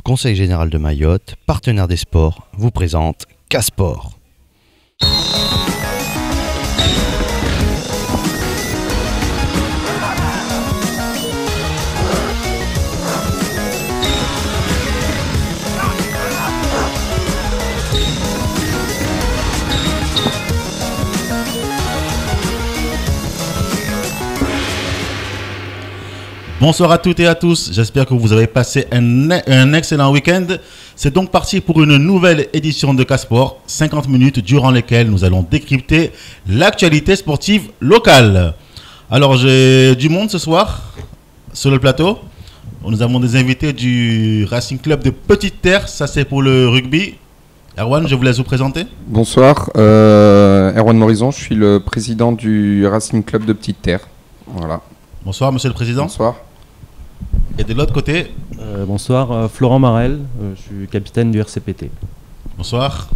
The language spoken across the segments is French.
Conseil général de Mayotte, partenaire des sports, vous présente K-Sport. Bonsoir à toutes et à tous, j'espère que vous avez passé un excellent week-end. C'est donc parti pour une nouvelle édition de K-Sport, 50 minutes durant lesquelles nous allons décrypter l'actualité sportive locale. Alors j'ai du monde ce soir sur le plateau. Nous avons des invités du Racing Club de Petite Terre, ça c'est pour le rugby. Erwan, je vous laisse vous présenter. Bonsoir, Erwan Morison, je suis le président du Racing Club de Petite Terre. Voilà. Bonsoir Monsieur le Président. Bonsoir. Et de l'autre côté, bonsoir, Florent Marel, je suis capitaine du RCPT. Bonsoir.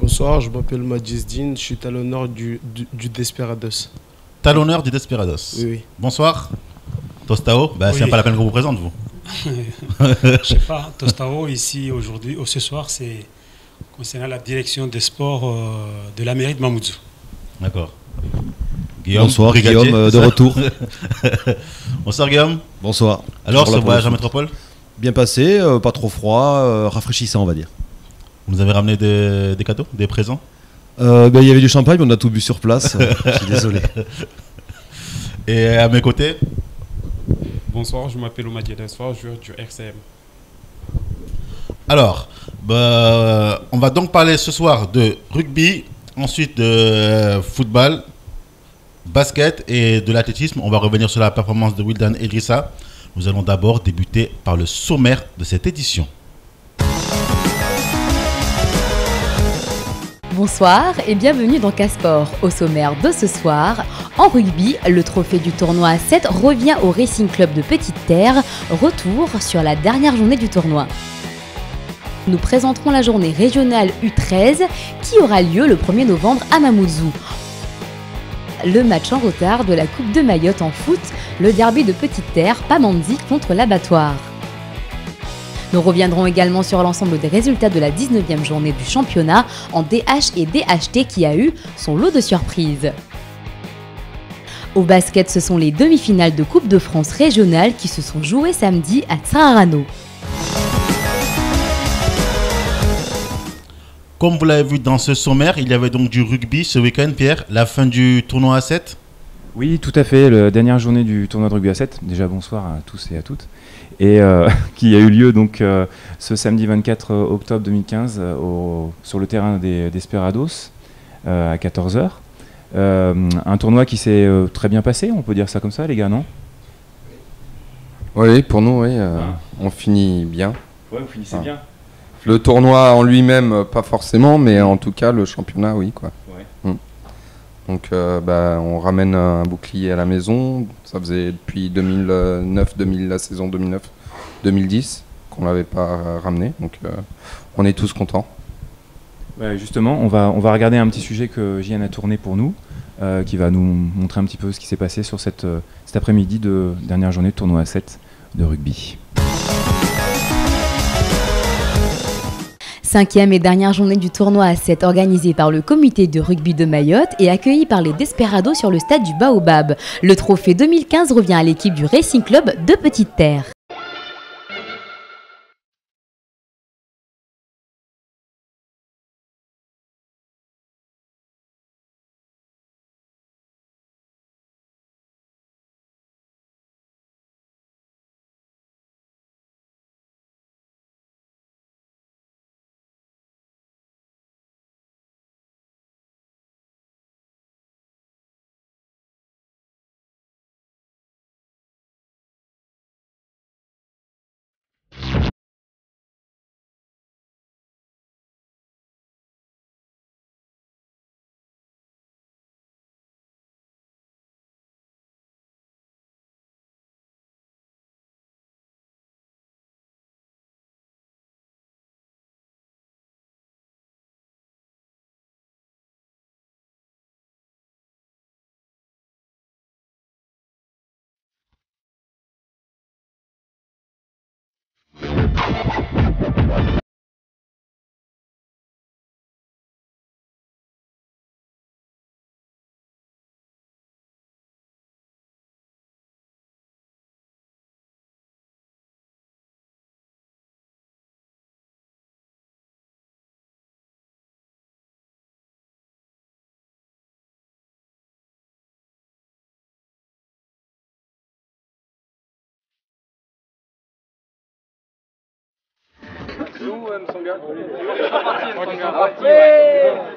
Bonsoir, je m'appelle Madjizdine, je suis talonneur du Desperados. Talonneur du Desperados. Oui. Bonsoir. Tostao, oui. C'est pas la peine qu'on vous présente, vous. Je sais pas, Tostao, ici, aujourd'hui, ce soir, c'est concernant la direction des sports de la mairie de Mamoudzou. D'accord. Guillaume, bonsoir, Guillaume, de retour. Bonsoir Guillaume. Bonsoir. Alors, ce voyage en métropole ? Bien passé, pas trop froid, rafraîchissant on va dire. Vous nous avez ramené des cadeaux, des présents ? Il y avait du champagne, mais on a tout bu sur place, je suis désolé. Et à mes côtés ? Bonsoir, je m'appelle Omadier Desfort, joueur du RCM. Alors, on va donc parler ce soir de rugby, ensuite de football, basket et de l'athlétisme. On va revenir sur la performance de Wildan Idrissa. Nous allons d'abord débuter par le sommaire de cette édition. Bonsoir et bienvenue dans K-Sport. Au sommaire de ce soir, en rugby, le trophée du tournoi à 7 revient au Racing Club de Petite Terre. Retour sur la dernière journée du tournoi. Nous présenterons la journée régionale U13 qui aura lieu le 1er novembre à Mamoudzou. Le match en retard de la Coupe de Mayotte en foot, le derby de Petite Terre, Pamandzi contre l'Abattoir. Nous reviendrons également sur l'ensemble des résultats de la 19e journée du championnat en DH et DHT qui a eu son lot de surprises. Au basket, ce sont les demi-finales de Coupe de France régionale qui se sont jouées samedi à Tsararano. Comme vous l'avez vu dans ce sommaire, il y avait donc du rugby ce week-end, Pierre, la fin du tournoi à 7. Oui, tout à fait, la dernière journée du tournoi de rugby à 7. Déjà bonsoir à tous et à toutes. Et qui a eu lieu donc ce samedi 24 octobre 2015 sur le terrain des Desperados à 14h. Un tournoi qui s'est très bien passé, on peut dire ça comme ça les gars, non ? Oui, pour nous, oui, on finit bien. Ouais, vous finissez bien. Le tournoi en lui-même, pas forcément, mais en tout cas, le championnat, oui, quoi. Ouais. Donc, on ramène un bouclier à la maison. Ça faisait depuis 2009, la saison 2009-2010 qu'on l'avait pas ramené. Donc, on est tous contents. Ouais, justement, on va regarder un petit sujet que JN a tourné pour nous, qui va nous montrer un petit peu ce qui s'est passé sur cet après-midi de dernière journée de tournoi à 7 de rugby. 5e et dernière journée du tournoi à 7 organisée par le comité de rugby de Mayotte et accueillie par les Desperados sur le stade du Baobab. Le trophée 2015 revient à l'équipe du Racing Club de Petite Terre.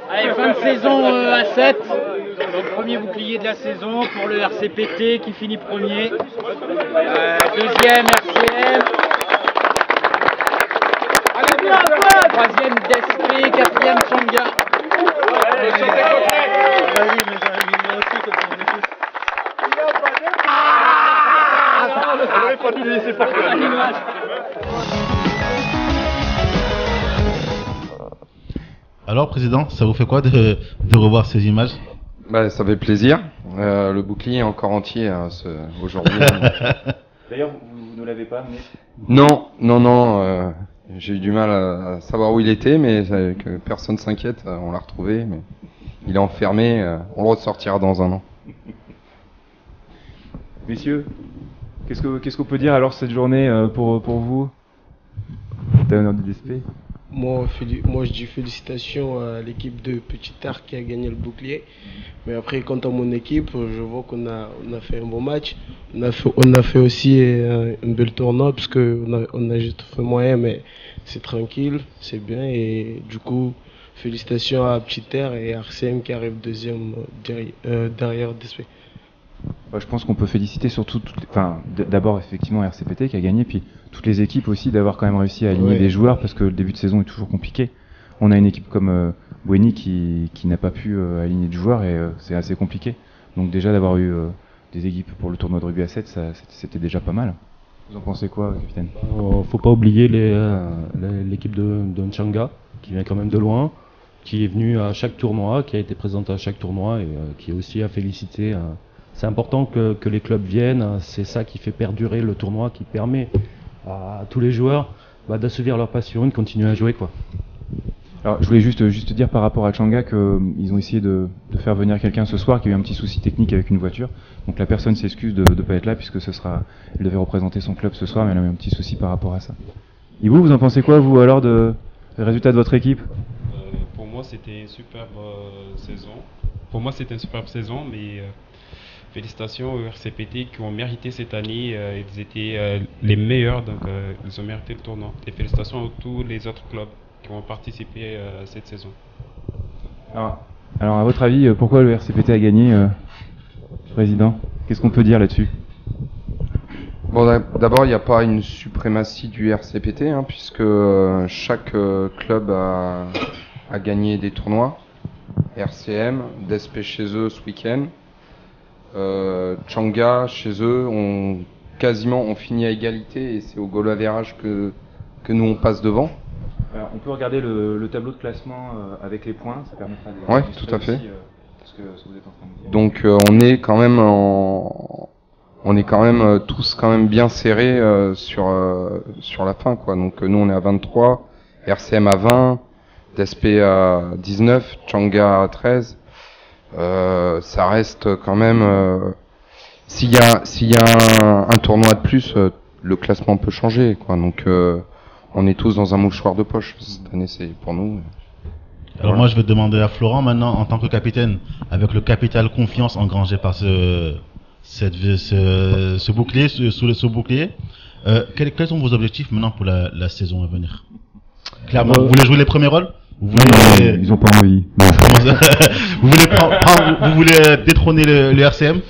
Allez, fin de saison à 7. Donc premier bouclier de la saison pour le RCPT qui finit premier. Deuxième RCM. Troisième DSP, quatrième Changa. Alors, Président, ça vous fait quoi de revoir ces images? Bah, ça fait plaisir. Le bouclier est encore entier aujourd'hui. D'ailleurs, vous ne l'avez pas amené? Non. J'ai eu du mal à savoir où il était, mais que personne s'inquiète, on l'a retrouvé. Mais il est enfermé, on le ressortira dans un an. Messieurs, qu'est-ce qu'on peut dire alors cette journée pour vous? T'as l'honneur du DSP. Moi, je dis félicitations à l'équipe de Petit Terre qui a gagné le bouclier. Mais après, quant à mon équipe, je vois qu'on a fait un bon match. On a fait aussi un bel tournoi parce qu'on a juste fait moyen, mais c'est tranquille, c'est bien. Et du coup, félicitations à Petit Terre et RCM qui arrive deuxième derrière DSP. Je pense qu'on peut féliciter surtout, d'abord effectivement RCPT qui a gagné, puis toutes les équipes aussi d'avoir quand même réussi à aligner des joueurs parce que le début de saison est toujours compliqué. On a une équipe comme Bouéni qui n'a pas pu aligner de joueurs et c'est assez compliqué. Donc déjà d'avoir eu des équipes pour le tournoi de rugby à 7, c'était déjà pas mal. Vous en pensez quoi, capitaine? Faut pas oublier l'équipe de Nchanga qui vient quand même de loin, qui est venue à chaque tournoi, qui a été présente à chaque tournoi et qui est aussi à féliciter. C'est important que les clubs viennent, c'est ça qui fait perdurer le tournoi, qui permet à tous les joueurs d'assouvir leur passion et de continuer à jouer, quoi. Alors je voulais juste dire par rapport à Changa qu'ils ont essayé de faire venir quelqu'un ce soir qui a eu un petit souci technique avec une voiture. Donc la personne s'excuse de ne pas être là puisque elle devait représenter son club ce soir mais elle a eu un petit souci par rapport à ça. Et vous en pensez quoi vous alors du résultat de votre équipe? Pour moi c'était une superbe saison. Mais félicitations au RCPT qui ont mérité cette année. Ils étaient les meilleurs, donc ils ont mérité le tournoi. Et félicitations à tous les autres clubs qui ont participé à cette saison. Alors à votre avis, pourquoi le RCPT a gagné, Président? Qu'est-ce qu'on peut dire là-dessus? Bon, d'abord, il n'y a pas une suprématie du RCPT, puisque chaque club a gagné des tournois. RCM, DSP chez eux ce week-end. Changa chez eux ont fini à égalité et c'est au goal average que nous on passe devant. Alors, on peut regarder le tableau de classement avec les points, ça permettra de ouais, tout à fait. Ce que vous êtes en train de dire. Donc on est quand même tous quand même bien serrés sur la fin, quoi. Donc nous on est à 23, RCM à 20, DSP à 19, Changa à 13. Ça reste quand même s'il y a un tournoi de plus, le classement peut changer, quoi. Donc on est tous dans un mouchoir de poche. Cette année c'est pour nous. Alors moi je vais demander à Florent maintenant en tant que capitaine, avec le capital confiance engrangé par ce bouclier, ce bouclier, quels sont vos objectifs maintenant pour la saison à venir? Clairement, vous voulez jouer les premiers rôles? Ils ont pas envie. Vous voulez détrôner le RCM?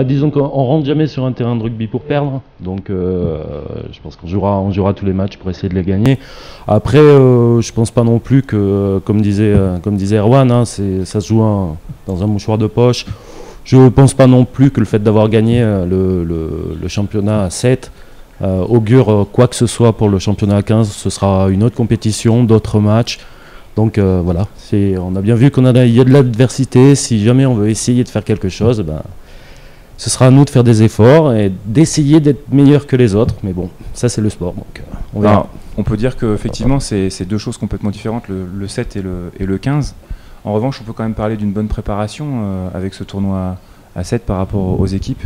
Disons qu'on rentre jamais sur un terrain de rugby pour perdre, donc je pense qu'on jouera tous les matchs pour essayer de les gagner. Après, je pense pas non plus que, comme disait Erwan, ça se joue dans un mouchoir de poche. Je pense pas non plus que le fait d'avoir gagné le championnat à 7 augure quoi que ce soit pour le championnat à 15. Ce sera une autre compétition, d'autres matchs. Donc voilà, on a bien vu qu'il y a de l'adversité. Si jamais on veut essayer de faire quelque chose, ce sera à nous de faire des efforts et d'essayer d'être meilleurs que les autres. Mais bon, ça c'est le sport, donc on verra. Alors, on peut dire qu'effectivement c'est deux choses complètement différentes, le 7 et le 15. En revanche, on peut quand même parler d'une bonne préparation avec ce tournoi à 7 par rapport aux équipes.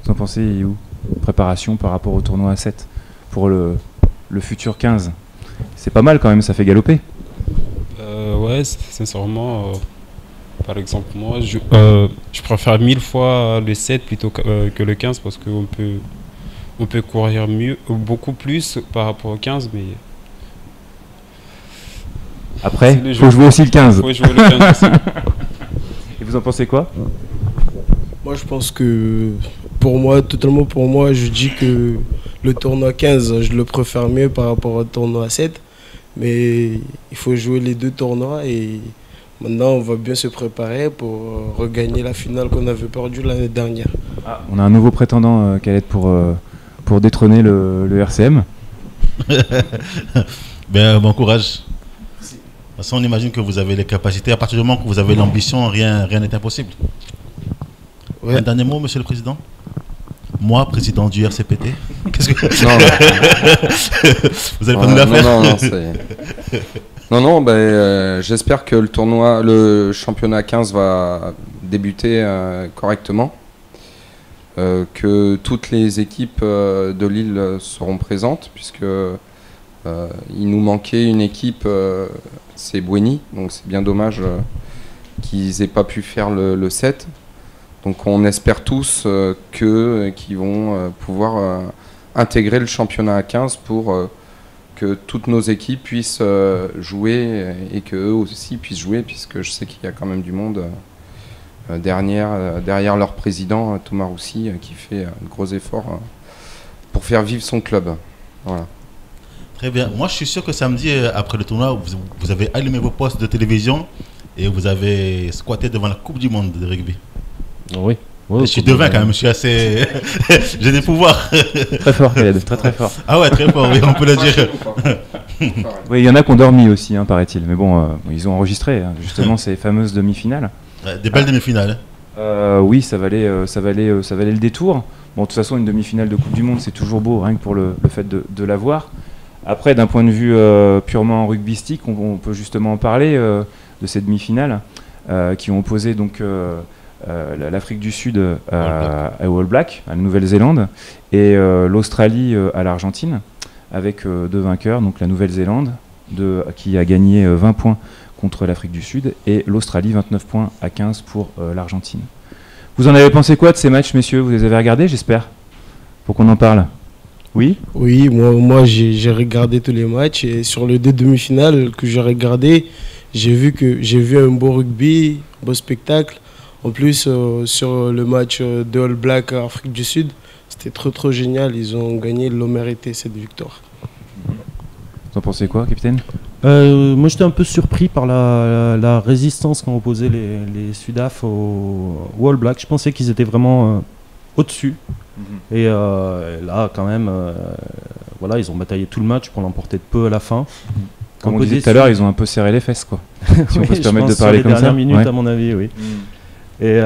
Vous en pensez, You? Préparation par rapport au tournoi à 7 pour le futur 15. C'est pas mal quand même, ça fait galoper. Ouais, sincèrement, par exemple, moi, je préfère 1000 fois le 7 plutôt que le 15 parce qu'on peut courir beaucoup plus par rapport au 15, mais Après, il faut jouer aussi le 15. Faut jouer le 15 aussi. Et vous en pensez quoi? Moi, je pense que totalement pour moi, je dis que le tournoi 15, je le préfère mieux par rapport au tournoi 7. Mais il faut jouer les deux tournois et maintenant, on va bien se préparer pour regagner la finale qu'on avait perdue l'année dernière. On a un nouveau prétendant, Khaled, pour détrôner le RCM. Bon courage. De toute façon, on imagine que vous avez les capacités. À partir du moment que vous avez l'ambition, rien n'est impossible. Ouais. Un dernier mot, monsieur le président? Moi, président du RCPT. Qu'est-ce que... Vous allez pas nous la faire? Non, j'espère que le championnat 15 va débuter correctement. Que toutes les équipes de Lille seront présentes, puisque il nous manquait une équipe, c'est Boueny, donc c'est bien dommage qu'ils n'aient pas pu faire le 7. Donc on espère tous qu'ils vont pouvoir intégrer le championnat à 15 pour que toutes nos équipes puissent jouer et qu'eux aussi puissent jouer, puisque je sais qu'il y a quand même du monde derrière leur président Thomas Roussy qui fait de gros efforts pour faire vivre son club. Voilà. Très bien. Moi je suis sûr que samedi, après le tournoi, vous avez allumé vos postes de télévision et vous avez squatté devant la Coupe du Monde de rugby. Oui. Je suis devin quand même, je suis assez... J'ai des pouvoirs. Très fort, Khaled, très très fort. Ah ouais, très fort, oui, on peut le dire. Oui, il y en a qui ont dormi aussi, hein, paraît-il. Mais bon, ils ont enregistré justement ces fameuses demi-finales. Des belles demi-finales. Oui, ça valait le détour. Bon, de toute façon, une demi-finale de Coupe du Monde, c'est toujours beau, rien que pour le fait de la voir. Après, d'un point de vue purement rugbystique, on peut justement en parler de ces demi-finales qui ont opposé donc... l'Afrique du Sud à All Black, à la Nouvelle-Zélande, et l'Australie à l'Argentine, avec deux vainqueurs, donc la Nouvelle-Zélande qui a gagné 20 points contre l'Afrique du Sud, et l'Australie 29 points à 15 pour l'Argentine. Vous en avez pensé quoi de ces matchs, messieurs? Vous les avez regardés, j'espère, pour qu'on en parle? Oui. Oui, moi j'ai regardé tous les matchs, et sur les deux demi-finales que j'ai regardé, j'ai vu un beau rugby, un beau spectacle. En plus, sur le match de All Black à Afrique du Sud, c'était trop génial. Ils ont gagné, ils l'ont mérité cette victoire. Vous en pensez quoi, capitaine? Moi, j'étais un peu surpris par la résistance qu'ont opposé les Sudaf au All Black. Je pensais qu'ils étaient vraiment au-dessus. Et là, quand même, voilà, ils ont bataillé tout le match pour l'emporter de peu à la fin. Comme on disait tout à l'heure, ils ont un peu serré les fesses, quoi. Si on peut se permettre de parler comme ça. Sur les dernières minutes, à mon avis, oui. Et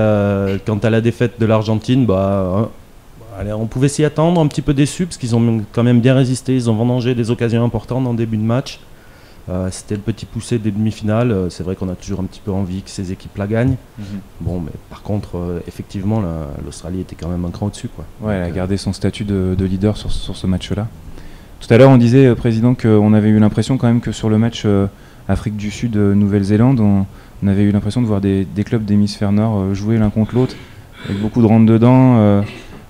quant à la défaite de l'Argentine, on pouvait s'y attendre, un petit peu déçu, parce qu'ils ont quand même bien résisté, ils ont vendangé des occasions importantes en début de match. C'était le petit poussé des demi-finales, c'est vrai qu'on a toujours un petit peu envie que ces équipes-là gagnent. Bon, mais par contre, effectivement, l'Australie était quand même un cran au-dessus, quoi. Ouais, elle a gardé son statut de leader sur ce match-là. Tout à l'heure, on disait, Président, qu'on avait eu l'impression quand même que sur le match Afrique du Sud-Nouvelle-Zélande, on avait eu l'impression de voir des clubs d'hémisphère nord jouer l'un contre l'autre, avec beaucoup de rentre-dedans,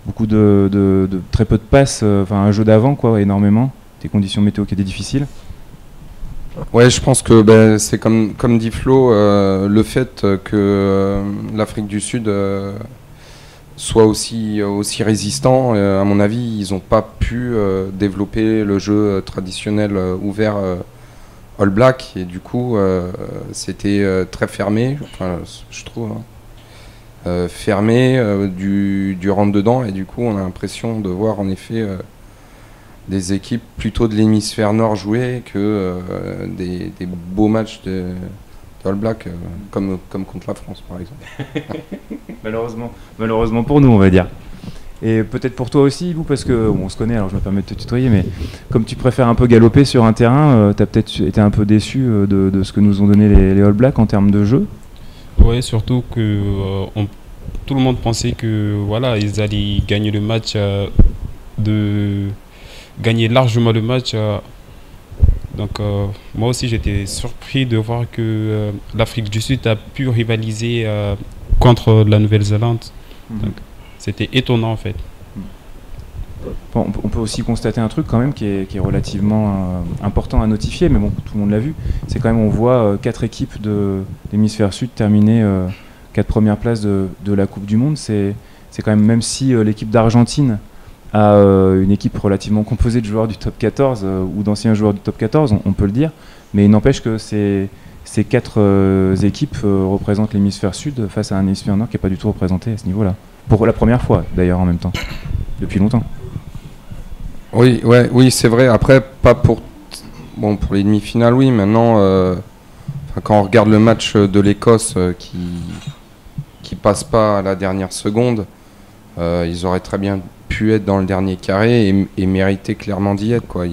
beaucoup de très peu de passes, enfin un jeu d'avant, quoi, énormément. Des conditions météo qui étaient difficiles. Ouais, je pense que c'est comme dit Flo, le fait que l'Afrique du Sud soit aussi résistant, à mon avis, ils n'ont pas pu développer le jeu traditionnel ouvert All Black, et du coup c'était très fermé, enfin, je trouve, fermé, du rentre-dedans, et du coup on a l'impression de voir en effet des équipes plutôt de l'hémisphère nord jouer que des beaux matchs de All Black, comme contre la France par exemple. Malheureusement pour nous, on va dire. Et peut-être pour toi aussi, Lou, parce que on se connaît, alors je me permets de te tutoyer, mais comme tu préfères un peu galoper sur un terrain, tu as peut-être été un peu déçu de ce que nous ont donné les All Blacks en termes de jeu. Oui, surtout que tout le monde pensait que voilà, ils allaient gagner le match, gagner largement le match. Donc moi aussi j'étais surpris de voir que l'Afrique du Sud a pu rivaliser contre la Nouvelle-Zélande. Donc, c'était étonnant en fait. on peut aussi constater un truc quand même qui est relativement important à notifier, mais bon, tout le monde l'a vu. C'est quand même, on voit 4 équipes de l'hémisphère sud terminer 4 premières places de la Coupe du Monde. C'est quand même si l'équipe d'Argentine a une équipe relativement composée de joueurs du top 14 ou d'anciens joueurs du top 14, on peut le dire, mais il n'empêche que ces 4 équipes représentent l'hémisphère sud face à un hémisphère nord qui n'est pas du tout représenté à ce niveau-là. Pour la première fois, d'ailleurs, en même temps, depuis longtemps. Oui, c'est vrai. Après, pas pour les demi-finales, oui. Maintenant, quand on regarde le match de l'Écosse qui passe pas à la dernière seconde, ils auraient très bien pu être dans le dernier carré et mériter clairement d'y être, quoi.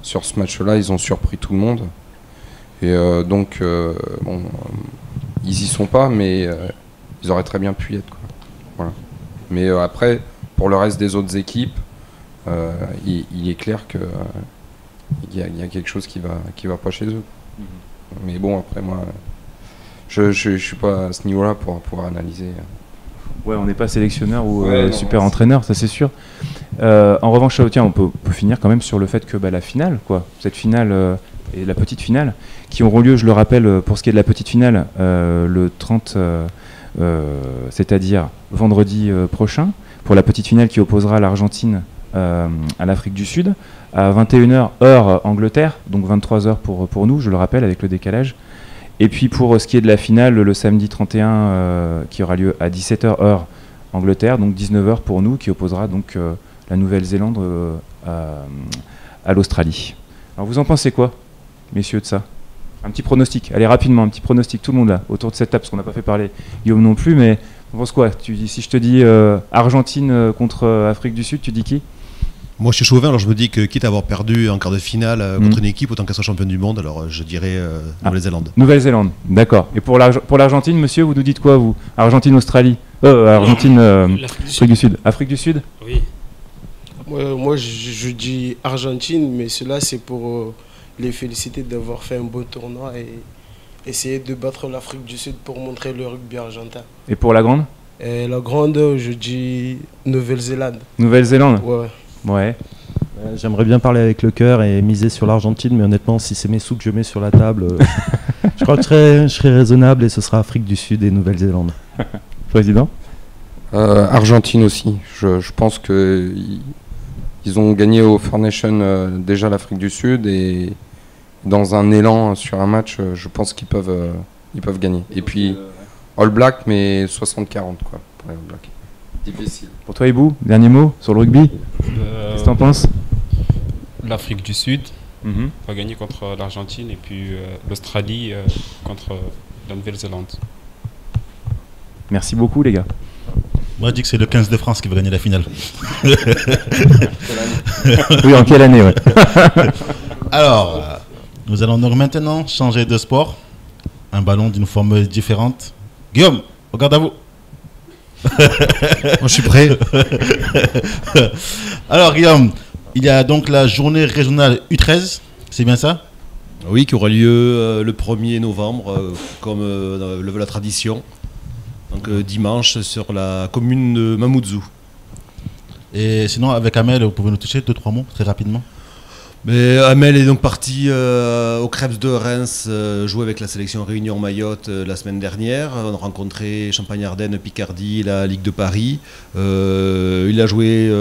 Sur ce match-là, ils ont surpris tout le monde. Et donc, ils y sont pas, mais ils auraient très bien pu y être, quoi. Voilà. Mais après, pour le reste des autres équipes, il est clair que il y a quelque chose qui va pas chez eux. Mais bon, après moi, je suis pas à ce niveau-là pour pouvoir analyser. Ouais, on n'est pas sélectionneur ou super entraîneur, ça c'est sûr. En revanche, tiens, on peut finir quand même sur le fait que la finale, quoi, cette finale et la petite finale, qui auront lieu, je le rappelle, pour ce qui est de la petite finale, le 30, c'est-à-dire vendredi prochain, pour la petite finale qui opposera l'Argentine à l'Afrique du Sud, à 21h heure Angleterre, donc 23h pour nous, je le rappelle, avec le décalage. Et puis pour ce qui est de la finale, le samedi 31, qui aura lieu à 17h heure Angleterre, donc 19h pour nous, qui opposera donc la Nouvelle-Zélande à l'Australie. Alors vous en pensez quoi, messieurs, de ça? Un petit pronostic, allez rapidement, un petit pronostic, tout le monde là, autour de cette table, parce qu'on n'a pas fait parler Guillaume non plus, mais on pense quoi? Si je te dis Argentine contre Afrique du Sud, tu dis qui? Moi je suis chauvin, alors je me dis que quitte à avoir perdu en quart de finale contre une équipe, autant qu'elle soit championne du monde, alors je dirais Nouvelle-Zélande. Nouvelle-Zélande, d'accord. Et pour l'Argentine, monsieur, vous nous dites quoi, vous? Argentine-Australie Argentine, Afrique du Sud. Afrique du Sud? Oui. Moi je dis Argentine, mais cela c'est pour les féliciter d'avoir fait un beau tournoi et essayer de battre l'Afrique du Sud pour montrer le rugby argentin. Et pour la grande? Et la grande, je dis Nouvelle-Zélande. Nouvelle-Zélande? Ouais. J'aimerais bien parler avec le cœur et miser sur l'Argentine, mais honnêtement, si c'est mes sous que je mets sur la table, je crois que je serai raisonnable et ce sera Afrique du Sud et Nouvelle-Zélande. Président? Argentine aussi. Je pense qu'ils ont gagné au Four Nations déjà l'Afrique du Sud et dans un élan sur un match, je pense qu'ils peuvent gagner. Et puis All Black, mais 60-40 quoi pour les All Black. Difficile. Pour toi, Ibou, dernier mot sur le rugby? Qu'est-ce que t'en penses? L'Afrique du Sud va gagner contre l'Argentine et puis l'Australie contre la Nouvelle-Zélande. Merci beaucoup, les gars. Moi, je dis que c'est le 15 de France qui va gagner la finale. Oui, en quelle année, ouais. Alors, nous allons donc maintenant changer de sport. Un ballon d'une forme différente. Guillaume, regarde à vous. Moi, je suis prêt. Alors, Guillaume, il y a donc la journée régionale U13, c'est bien ça? Oui, qui aura lieu le 1er novembre, comme le veut la tradition. Donc dimanche sur la commune de Mamoudzou. Et sinon, avec Amel, vous pouvez nous toucher 2-3 mots très rapidement? Mais Amel est donc parti au Krebs de Reims jouer avec la sélection Réunion Mayotte la semaine dernière. On a rencontré Champagne-Ardenne, Picardie, la Ligue de Paris. Il a joué,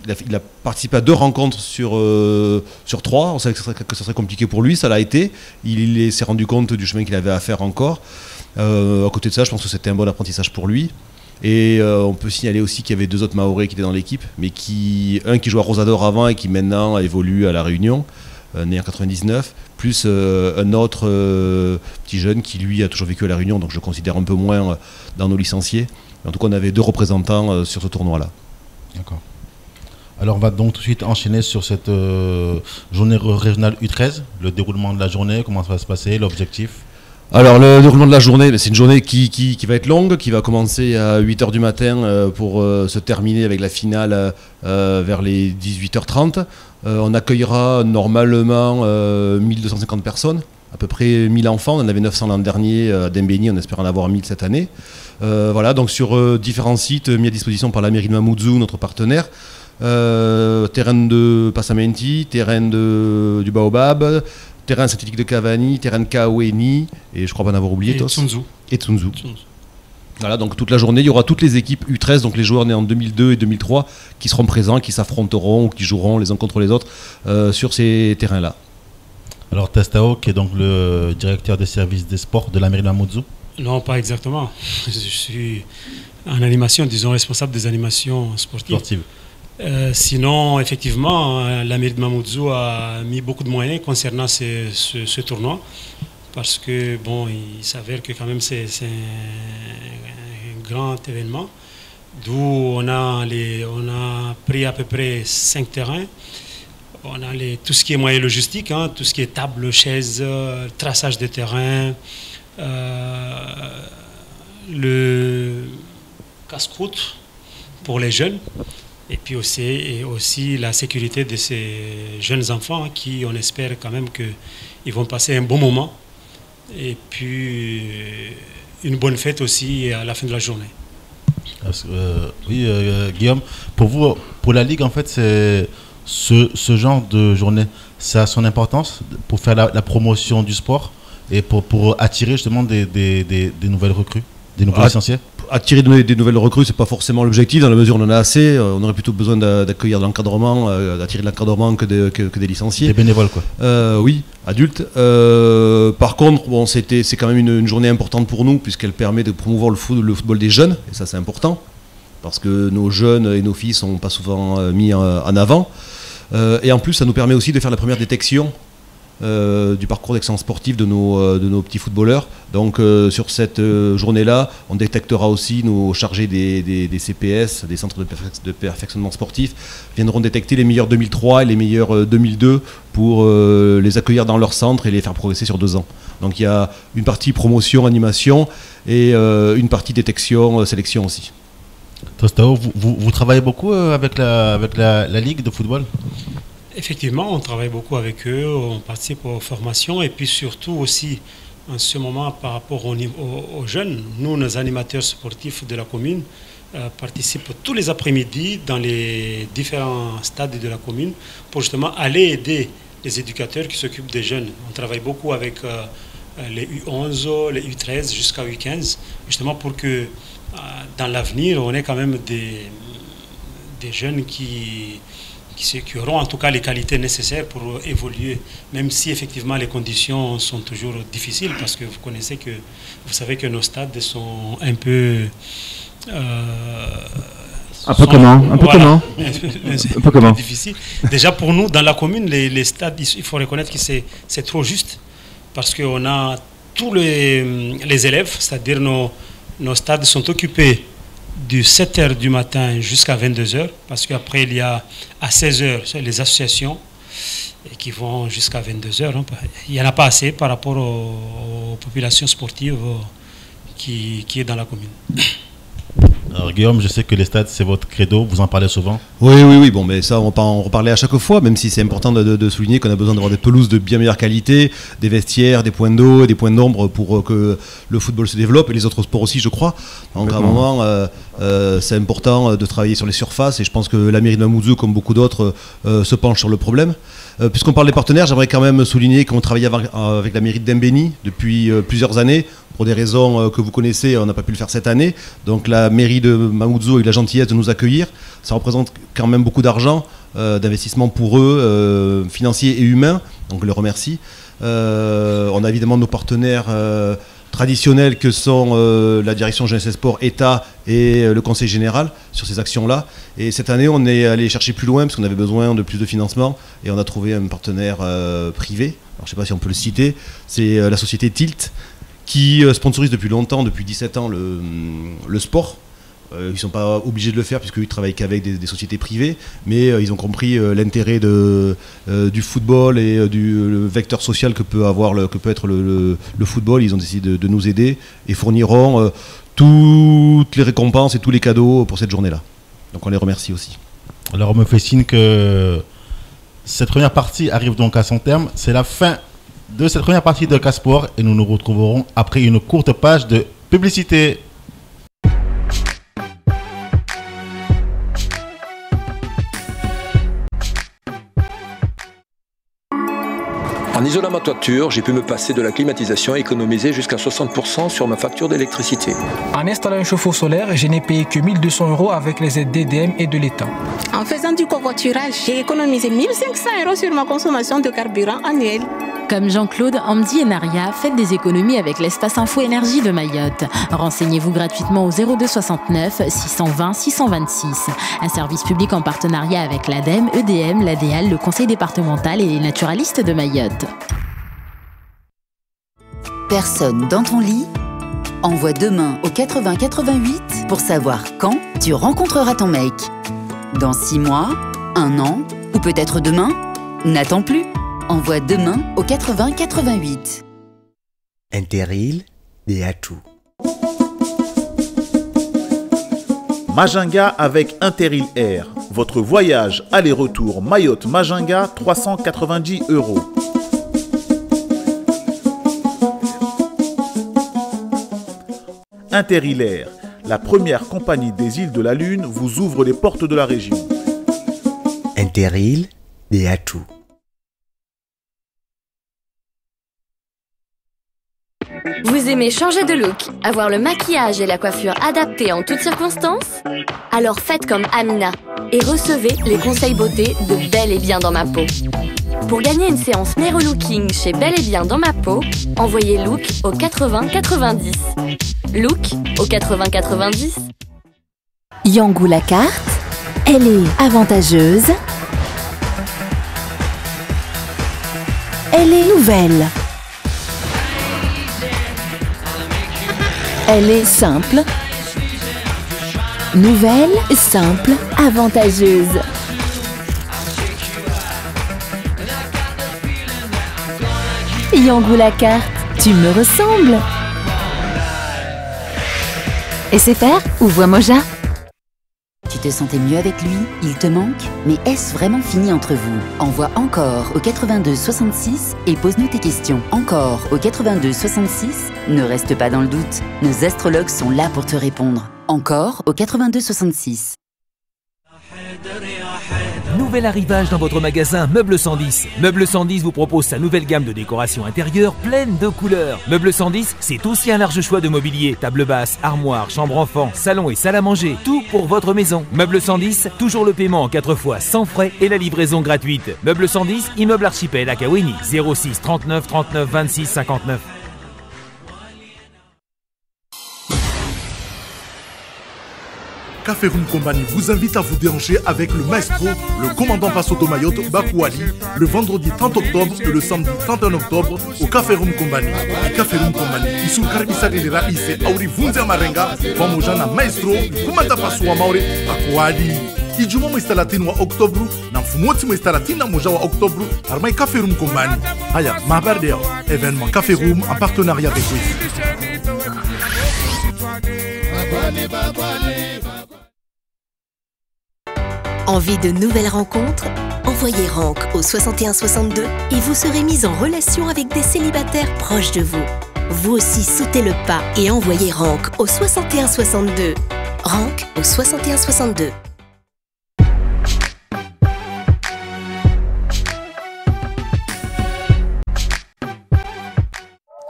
il a participé à 2 rencontres sur 3. On savait que ce serait compliqué pour lui, ça l'a été. Il s'est rendu compte du chemin qu'il avait à faire encore. À côté de ça, je pense que c'était un bon apprentissage pour lui. Et on peut signaler aussi qu'il y avait 2 autres Mahorais qui étaient dans l'équipe, mais un qui jouait à Rosador avant et qui maintenant évolue à La Réunion, né en 99, plus un autre petit jeune qui lui a toujours vécu à La Réunion, donc je considère un peu moins dans nos licenciés. En tout cas, on avait 2 représentants sur ce tournoi-là. D'accord. Alors on va donc tout de suite enchaîner sur cette journée régionale U13, le déroulement de la journée, comment ça va se passer, l'objectif. Alors le déroulement de la journée, c'est une journée qui va être longue, qui va commencer à 8h du matin pour se terminer avec la finale vers les 18h30. On accueillera normalement 1250 personnes, à peu près 1000 enfants. On en avait 900 l'an dernier à Dembéni, on espère en avoir 1000 cette année. Voilà, donc sur différents sites mis à disposition par la mairie de Mamoudzou, notre partenaire. terrain de Passamenti, terrain du Baobab, terrain synthétique de Cavani, terrain de Kaweni, et je crois pas en avoir oublié. Et Tsunzu. Et Tsunzu. Voilà, donc toute la journée, il y aura toutes les équipes U13, donc les joueurs nés en 2002 et 2003, qui seront présents, qui s'affronteront ou qui joueront les uns contre les autres sur ces terrains-là. Alors Testao, qui est donc le directeur des services des sports de la mairie de Mamoudzou. Non, pas exactement. Je suis en animation, disons responsable des animations sportives. Sinon, effectivement, la mairie de Mamoudzou a mis beaucoup de moyens concernant ce tournoi. Parce que, bon, il s'avère que quand même c'est un grand événement. D'où on a pris à peu près 5 terrains. On a tout ce qui est moyen logistique, hein, tout ce qui est table, chaises, traçage de terrain, le casse-croûte pour les jeunes. Et puis aussi la sécurité de ces jeunes enfants qui, on espère quand même qu'ils vont passer un bon moment. Et puis une bonne fête aussi à la fin de la journée. Oui, Guillaume, pour vous, pour la Ligue, en fait, c'est ce genre de journée, ça a son importance pour faire la promotion du sport et pour attirer justement des nouvelles recrues, des nouveaux licenciés. Attirer des nouvelles recrues, c'est pas forcément l'objectif, dans la mesure où on en a assez. On aurait plutôt besoin d'accueillir de l'encadrement, d'attirer de l'encadrement que des licenciés. Des bénévoles, quoi. Oui, adultes. Par contre, bon, c'est quand même une journée importante pour nous, puisqu'elle permet de promouvoir le football des jeunes, et ça c'est important, parce que nos jeunes et nos filles sont pas souvent mis en avant. Et en plus, ça nous permet aussi de faire la première détection du parcours d'excellence sportive de nos petits footballeurs. Donc sur cette journée-là, on détectera aussi nos chargés des CPS, des centres de perfectionnement sportif, viendront détecter les meilleurs 2003 et les meilleurs 2002 pour les accueillir dans leur centre et les faire progresser sur 2 ans. Donc il y a une partie promotion, animation et une partie détection, sélection aussi. Tostao, vous travaillez beaucoup avec la Ligue de football ? Effectivement, on travaille beaucoup avec eux, on participe aux formations et puis surtout aussi en ce moment par rapport aux jeunes, nous, nos animateurs sportifs de la commune, participent tous les après-midi dans les différents stades de la commune pour justement aller aider les éducateurs qui s'occupent des jeunes. On travaille beaucoup avec les U11, les U13 jusqu'à U15, justement pour que dans l'avenir, on ait quand même des jeunes qui auront en tout cas les qualités nécessaires pour évoluer, même si effectivement les conditions sont toujours difficiles, parce que vous savez que nos stades sont un peu... Un peu comment difficile. Déjà pour nous, dans la commune, les stades, il faut reconnaître que c'est trop juste, parce qu'on a tous les élèves, c'est-à-dire nos stades sont occupés du 7h du matin jusqu'à 22h, parce qu'après il y a à 16h les associations qui vont jusqu'à 22h. Hein. Il n'y en a pas assez par rapport aux populations sportives qui est dans la commune. Alors Guillaume, je sais que les stades c'est votre credo, vous en parlez souvent. Oui, bon, mais ça on va en reparler à chaque fois, même si c'est important de souligner qu'on a besoin d'avoir des pelouses de bien meilleure qualité, des vestiaires, des points d'eau, des points d'ombre pour que le football se développe, et les autres sports aussi, je crois. Donc à un moment, c'est important de travailler sur les surfaces, et je pense que la mairie de Mamoudzou, comme beaucoup d'autres, se penche sur le problème. Puisqu'on parle des partenaires, j'aimerais quand même souligner qu'on travaille avec la mairie de Dembéni depuis plusieurs années. Pour des raisons que vous connaissez, on n'a pas pu le faire cette année. Donc la mairie de Mamoudzou a eu la gentillesse de nous accueillir. Ça représente quand même beaucoup d'argent, d'investissement pour eux, financiers et humains. Donc je les remercie. On a évidemment nos partenaires traditionnels que sont la direction jeunesse et sport, État et le conseil général sur ces actions-là. Et cette année, on est allé chercher plus loin parce qu'on avait besoin de plus de financement et on a trouvé un partenaire privé. Alors, je ne sais pas si on peut le citer. C'est la société Tilt qui sponsorise depuis longtemps, depuis 17 ans, le sport. Ils ne sont pas obligés de le faire puisqu'ils travaillent qu'avec des sociétés privées, mais ils ont compris l'intérêt du football et le vecteur social que peut être le football. Ils ont décidé de nous aider et fourniront toutes les récompenses et tous les cadeaux pour cette journée-là. Donc on les remercie aussi. Alors on me fait signe que cette première partie arrive donc à son terme. C'est la fin de cette première partie de Casport et nous nous retrouverons après une courte page de publicité. En isolant ma toiture, j'ai pu me passer de la climatisation et économiser jusqu'à 60% sur ma facture d'électricité. En installant un chauffe-eau solaire, je n'ai payé que 1 200 € avec les aides d'EDM et de l'État. En faisant du covoiturage, j'ai économisé 1 500 € sur ma consommation de carburant annuelle. Comme Jean-Claude, Amdi et Naria, faites des économies avec l'espace Info Énergie de Mayotte. Renseignez-vous gratuitement au 02 69 620 626. Un service public en partenariat avec l'ADEME, EDM, l'ADEAL, le Conseil départemental et les naturalistes de Mayotte. Personne dans ton lit? Envoie demain au 80 88 pour savoir quand tu rencontreras ton mec. Dans 6 mois, 1 an ou peut-être demain? N'attends plus. Envoie demain au 80 88. Interrail, des atouts. Majinga avec Interrail Air. Votre voyage aller-retour Mayotte-Majinga, 390 €. Interrail Air, la première compagnie des îles de la Lune, vous ouvre les portes de la région. Interrail, des atouts. Vous aimez changer de look, avoir le maquillage et la coiffure adaptés en toutes circonstances? Alors faites comme Amina et recevez les conseils beauté de Bel et Bien dans ma peau. Pour gagner une séance Mero Looking chez Bel et Bien dans ma peau, envoyez Look au 80 90. Look au 80 90. Yangou la carte, elle est avantageuse. Elle est nouvelle. Elle est simple. Nouvelle, simple, avantageuse. Yangou la carte, tu me ressembles. SFR ou Voix Moja? Tu te sentais mieux avec lui? Il te manque? Mais est-ce vraiment fini entre vous? Envoie encore au 82 66 et pose-nous tes questions. Encore au 82 66. Ne reste pas dans le doute. Nos astrologues sont là pour te répondre. Encore au 82 66. Nouvel arrivage dans votre magasin Meubles 110. Meubles 110 vous propose sa nouvelle gamme de décoration intérieure pleine de couleurs. Meubles 110, c'est aussi un large choix de mobilier. Table basse, armoire, chambre enfant, salon et salle à manger. Tout pour votre maison. Meubles 110, toujours le paiement en 4 fois sans frais et la livraison gratuite. Meubles 110, immeuble Archipel à Kawini. 06 39 39 26 59. Café Room Company vous invite à vous déhancher avec le maestro, le commandant Passoto Mayotte, Bakouali, le vendredi 30 octobre et le samedi 31 octobre au Café Room Company. Café Room Company, isul karibisari le raise, auri vunze marenga, pamoja na maestro, kumata Passoa Maure, Bakouali. Ijuma mo instalatini wa Oktobre, na mfumoti mo instalatini na moja wa Oktobre, armai Café Room Company. Aya, mabardeo, événement Café Room en partenariat avec vous. Envie de nouvelles rencontres? Envoyez Rank au 61 62 et vous serez mis en relation avec des célibataires proches de vous. Vous aussi sautez le pas et envoyez Rank au 61 62. Rank au 61 62.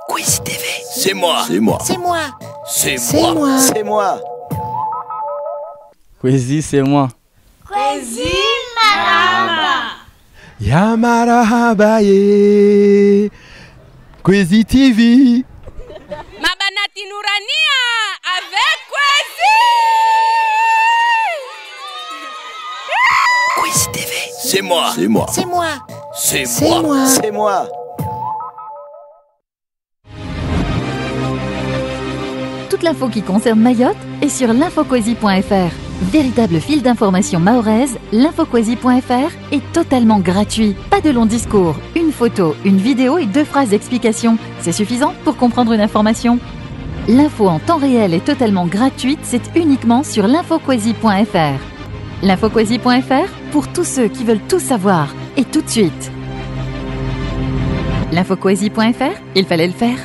Quiz TV. C'est moi. C'est moi. C'est moi. C'est moi. C'est moi. Kwezi, c'est moi. Kwezi Maraba. Ya marahaba ye. Kwezi TV. Mabanati Nourania avec Kwezi. Quiz TV. C'est moi. C'est moi. C'est moi. C'est moi. C'est moi. Toute l'info qui concerne Mayotte est sur l'infoquasi.fr. Véritable fil d'information mahoraise, l'infoquasi.fr est totalement gratuit. Pas de long discours, une photo, une vidéo et 2 phrases d'explication. C'est suffisant pour comprendre une information. L'info en temps réel est totalement gratuite, c'est uniquement sur l'infoquasi.fr. L'infoquasi.fr pour tous ceux qui veulent tout savoir et tout de suite. L'infoquasi.fr, il fallait le faire.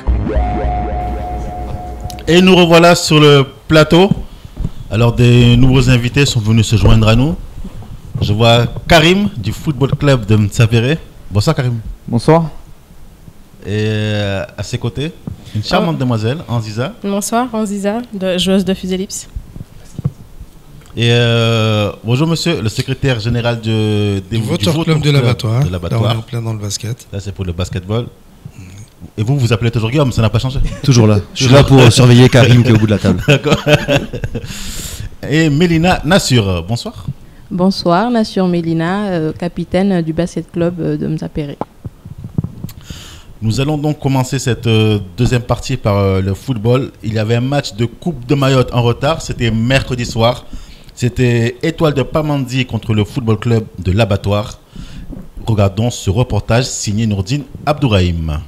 Et nous revoilà sur le plateau. Alors des nouveaux invités sont venus se joindre à nous. Je vois Karim du football club de Mtsavéré. Bonsoir Karim. Bonsoir. Et à ses côtés, une charmante demoiselle, Anziza. Bonsoir, Anziza, joueuse de Fuselips. Et bonjour monsieur, le secrétaire général du votre club de l'abattoir. Là, on est en plein dans le basket. Là, c'est pour le basketball. Et vous, vous appelez toujours Guillaume, ça n'a pas changé? Toujours là. Je suis là pour surveiller Karim qui est au bout de la table. D'accord. Et Mélina Nassur, bonsoir. Bonsoir, Nassur Mélina, capitaine du basket club de Mzapéré. Nous allons donc commencer cette deuxième partie par le football. Il y avait un match de Coupe de Mayotte en retard, c'était mercredi soir. C'était Étoile de Pamandzi contre le football club de l'Abattoir. Regardons ce reportage signé Nourdine Abdourahim.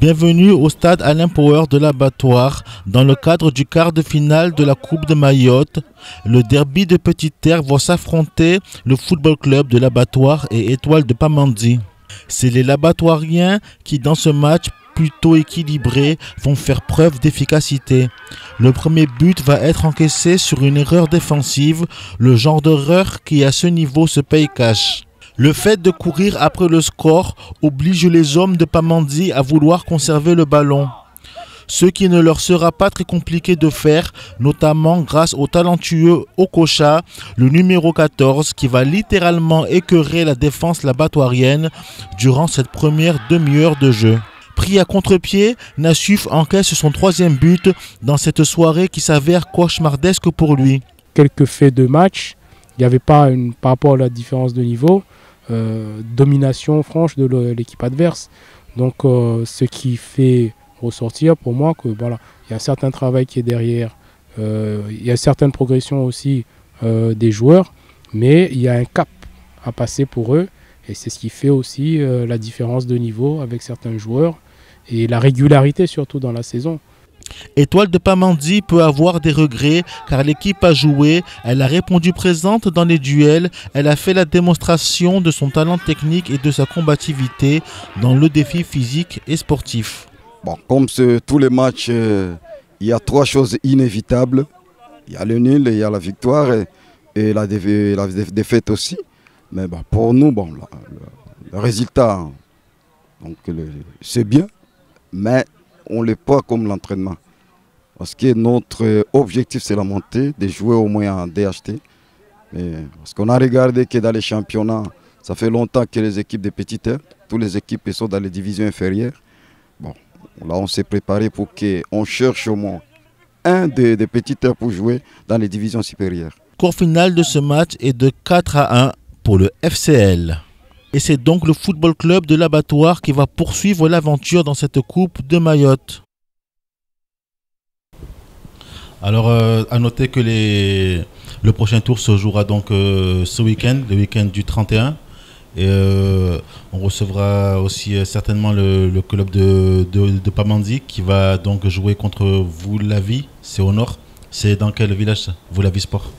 Bienvenue au stade Alain Power de l'Abattoir dans le cadre du quart de finale de la Coupe de Mayotte. Le derby de Petite Terre va s'affronter le football club de l'Abattoir et Étoile de Pamandzi. C'est les Labattoiriens qui, dans ce match plutôt équilibré, vont faire preuve d'efficacité. Le premier but va être encaissé sur une erreur défensive, le genre d'erreur qui à ce niveau se paye cash. Le fait de courir après le score oblige les hommes de Pamandzi à vouloir conserver le ballon. Ce qui ne leur sera pas très compliqué de faire, notamment grâce au talentueux Okocha, le numéro 14, qui va littéralement écœurer la défense labattoirienne durant cette première demi-heure de jeu. Pris à contre-pied, Nassuf encaisse son troisième but dans cette soirée qui s'avère cauchemardesque pour lui. Quelques faits de match, il n'y avait pas par rapport à la différence de niveau, domination franche de l'équipe adverse. Donc ce qui fait ressortir pour moi que voilà, il y a un certain travail qui est derrière, il y a une certaine progression aussi des joueurs, mais il y a un cap à passer pour eux et c'est ce qui fait aussi la différence de niveau avec certains joueurs et la régularité surtout dans la saison. Étoile de Pamandzi peut avoir des regrets car l'équipe a joué, elle a répondu présente dans les duels, elle a fait la démonstration de son talent technique et de sa combativité dans le défi physique et sportif. Bon, comme tous les matchs, il y a trois choses inévitables. Il y a le nul, il y a la victoire et la défaite aussi. Mais bon, pour nous, bon, le résultat, c'est bien, mais on ne l'est pas comme l'entraînement. Parce que notre objectif, c'est la montée, de jouer au moins en DHT. Parce qu'on a regardé que dans les championnats, ça fait longtemps que les équipes de Petite Terre, toutes les équipes sont dans les divisions inférieures. Bon, là, on s'est préparé pour qu'on cherche au moins un des Petites Terres pour jouer dans les divisions supérieures. Le score final de ce match est de 4-1 pour le FCL. Et c'est donc le football club de l'Abattoir qui va poursuivre l'aventure dans cette Coupe de Mayotte. Alors, à noter que le prochain tour se jouera donc ce week-end, le week-end du 31. Et on recevra aussi certainement le club de Pamandzi qui va donc jouer contre Voulavi, c'est au nord. C'est dans quel village ça? Voulavi Sport.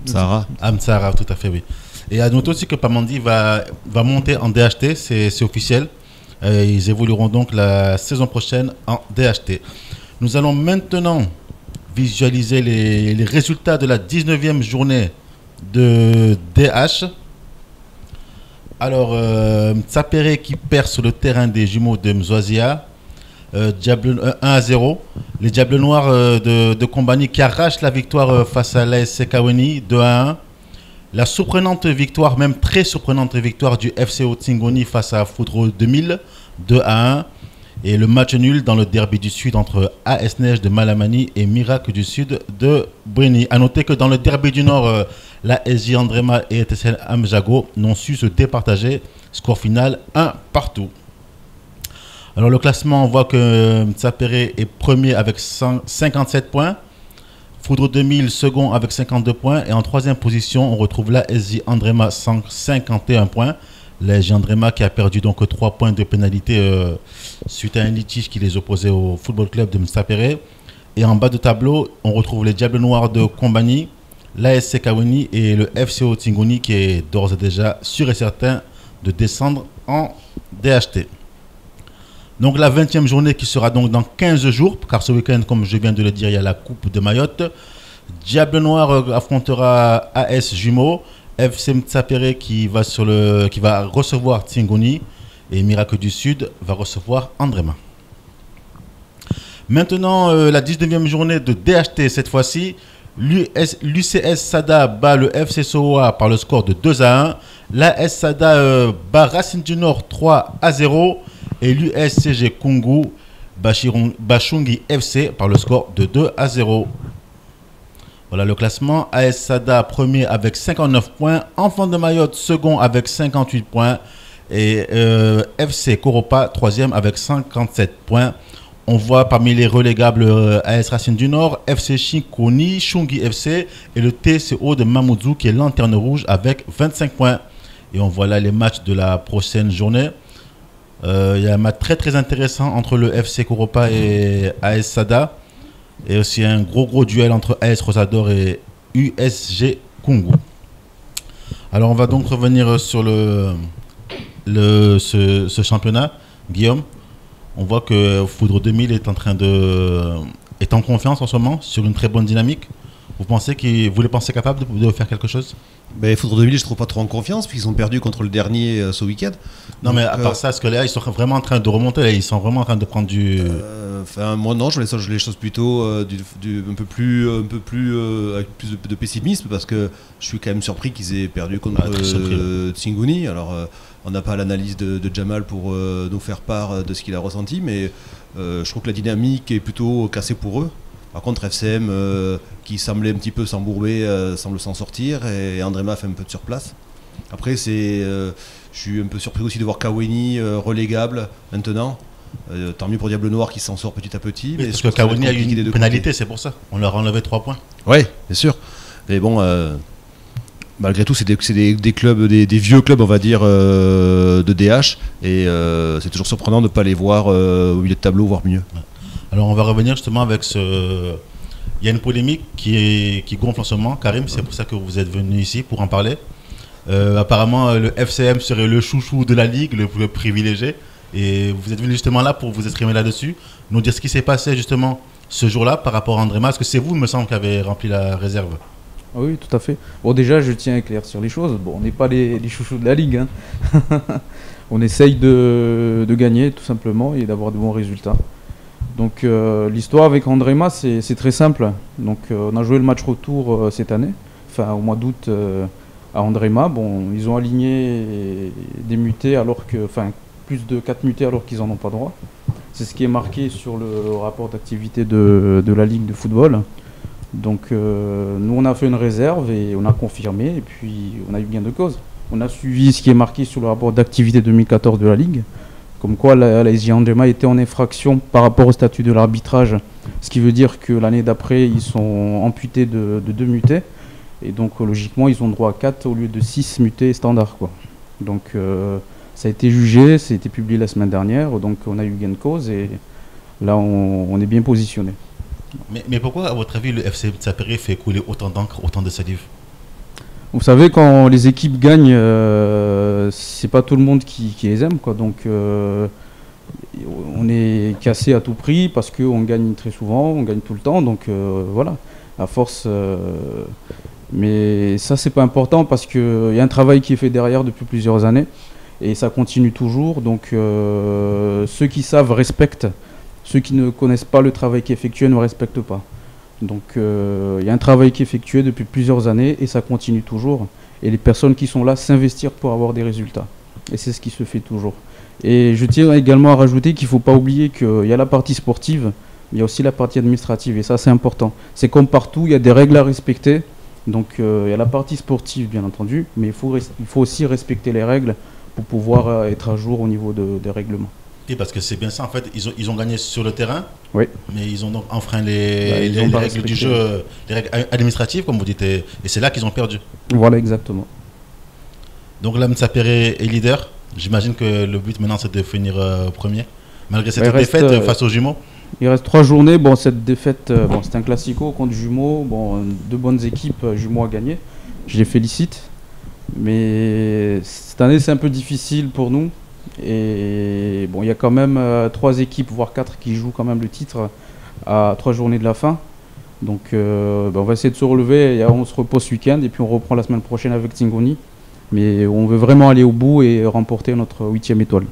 Sahara. Sahara, tout à fait, oui. Et à noter aussi que Pamandzi va monter en DHT, c'est officiel. Ils évolueront donc la saison prochaine en DHT. Nous allons maintenant visualiser les résultats de la 19e journée de DH. Alors, Mtsapéré qui perd sur le terrain des jumeaux de Mzoazia, 1-0. Les Diables Noirs de Kombani qui arrachent la victoire face à l'ASC Kaweni, 2-1. La surprenante victoire, même très surprenante victoire du FCO Tsingoni face à Foudro 2000, 2-1. Et le match nul dans le derby du Sud entre AS Neige de Malamani et Miracle du Sud de Breni. A noter que dans le derby du Nord, la SJ Andrema et ETSL Amjago n'ont su se départager. Score final 1 partout. Alors le classement, on voit que Mtsapéré est premier avec 57 points. Foudre 2000 second avec 52 points. Et en troisième position, on retrouve la SJ Andrema 51 points. La SJ Andrema qui a perdu donc 3 points de pénalité suite à un litige qui les opposait au football club de Mtsapéré. Et en bas de tableau, on retrouve les Diables Noirs de Kombani, l'ASC Kaweni et le FCO Tsingoni qui est d'ores et déjà sûr et certain de descendre en DHT. Donc la 20e journée qui sera donc dans 15 jours, car ce week-end, comme je viens de le dire, il y a la Coupe de Mayotte. Diable Noir affrontera AS Jumeaux, FC Mtsapéré qui va recevoir Tsingoni et Miracle du Sud va recevoir Andrema. Maintenant, la 19e journée de DHT cette fois-ci. L'UCS Sada bat le FC Soa par le score de 2-1. L'AS Sada bat Racine du Nord 3-0. Et l'USCG Kungu bat Chungi FC par le score de 2-0. Voilà le classement. AS Sada premier avec 59 points. Enfant de Mayotte second avec 58 points. Et FC Koropa troisième avec 57 points. On voit parmi les relégables AS Racine du Nord, FC Chinkoni, Chungi FC et le TCO de Mamoudzou qui est lanterne rouge avec 25 points. Et on voit là les matchs de la prochaine journée. Il y a un match très intéressant entre le FC Koropa et AS Sada. Et aussi un gros duel entre AS Rosador et USG Kungu. Alors on va donc revenir sur ce championnat. Guillaume, on voit que Foudre 2000 est en confiance en ce moment, sur une très bonne dynamique. Vous les pensez capables de faire quelque chose? Foudre 2000, je ne trouve pas trop en confiance, puisqu'ils ont perdu contre le dernier ce week-end. Non, mais à part ça, est-ce que là, ils sont vraiment en train de remonter, là, ils sont vraiment en train de prendre du... Moi, non, je les choses plutôt un peu plus avec plus de pessimisme, parce que je suis quand même surpris qu'ils aient perdu contre Tsinguni. Alors, on n'a pas l'analyse de Jamal pour nous faire part de ce qu'il a ressenti, mais je trouve que la dynamique est plutôt cassée pour eux. Par contre, FCM, qui semblait un petit peu s'embourber, semble s'en sortir, et Andrema fait un peu de surplace. Après, je suis un peu surpris aussi de voir Kaweni relégable maintenant. Tant mieux pour Diable Noir qui s'en sort petit à petit. Mais parce que Kaweni a eu une pénalité, c'est pour ça. On leur a enlevé 3 points. Oui, bien sûr. Mais bon, malgré tout, c'est des clubs, des vieux clubs, on va dire, de DH. Et c'est toujours surprenant de ne pas les voir au milieu de tableau, voire mieux. Ouais. Alors on va revenir justement avec il y a une polémique qui gonfle en ce moment. Karim, c'est pour ça que vous êtes venu ici pour en parler. Apparemment, le FCM serait le chouchou de la Ligue, le privilégié. Et vous êtes venu justement là pour vous exprimer là-dessus, nous dire ce qui s'est passé justement ce jour-là par rapport à Andrema. Est-ce que c'est vous, il me semble, qui avez rempli la réserve? Oui, tout à fait. Bon, déjà, je tiens à éclaircir les choses. Bon, on n'est pas les chouchous de la Ligue. Hein. On essaye de gagner, tout simplement, et d'avoir de bons résultats. Donc l'histoire avec Andrema, c'est très simple. Donc on a joué le match retour cette année, enfin au mois d'août à Andrema. Bon, ils ont aligné des mutés alors que, enfin plus de 4 mutés alors qu'ils en ont pas droit. C'est ce qui est marqué sur le rapport d'activité de la Ligue de football. Donc nous on a fait une réserve et on a confirmé et puis on a eu gain de cause. On a suivi ce qui est marqué sur le rapport d'activité 2014 de la Ligue. Comme quoi la SJ Andrema était en infraction par rapport au statut de l'arbitrage, ce qui veut dire que l'année d'après ils sont amputés de 2 mutés et donc logiquement ils ont droit à 4 au lieu de 6 mutés standards, quoi. Donc ça a été jugé, ça a été publié la semaine dernière, donc on a eu gain de cause et là on est bien positionné. Mais pourquoi à votre avis le FC Tsaperi fait couler autant d'encre, autant de salive? Vous savez, quand les équipes gagnent, c'est pas tout le monde qui les aime, quoi. Donc on est cassé à tout prix parce qu'on gagne très souvent, on gagne tout le temps. Donc voilà, à force. Mais ça, c'est pas important parce qu'il y a un travail qui est fait derrière depuis plusieurs années et ça continue toujours. Donc ceux qui savent respectent, ceux qui ne connaissent pas le travail qui est effectué ne respectent pas. Donc il y a un travail qui est effectué depuis plusieurs années et ça continue toujours. Et les personnes qui sont là s'investir pour avoir des résultats. Et c'est ce qui se fait toujours. Et je tiens également à rajouter qu'il ne faut pas oublier qu'il y a la partie sportive, mais il y a aussi la partie administrative. Et ça, c'est important. C'est comme partout, il y a des règles à respecter. Donc il y a la partie sportive, bien entendu, mais il faut aussi respecter les règles pour pouvoir être à jour au niveau des règlements. Oui, parce que c'est bien ça, en fait, ils ont gagné sur le terrain, oui. Mais ils ont donc enfreint les règles du jeu, les règles administratives, comme vous dites, et c'est là qu'ils ont perdu. Voilà, exactement. Donc là, Tsaperi est leader. J'imagine que le but maintenant, c'est de finir premier, malgré cette défaite face aux Jumeaux. Il reste 3 journées. Bon, cette défaite, c'est un classico contre Jumeaux. Bon, 2 bonnes équipes, Jumeaux a gagné. Je les félicite. Mais cette année, c'est un peu difficile pour nous. Et bon, il y a quand même 3 équipes, voire 4 qui jouent quand même le titre à 3 journées de la fin. Donc on va essayer de se relever, et on se repose ce week-end et puis on reprend la semaine prochaine avec Tsingoni. Mais on veut vraiment aller au bout et remporter notre 8e étoile.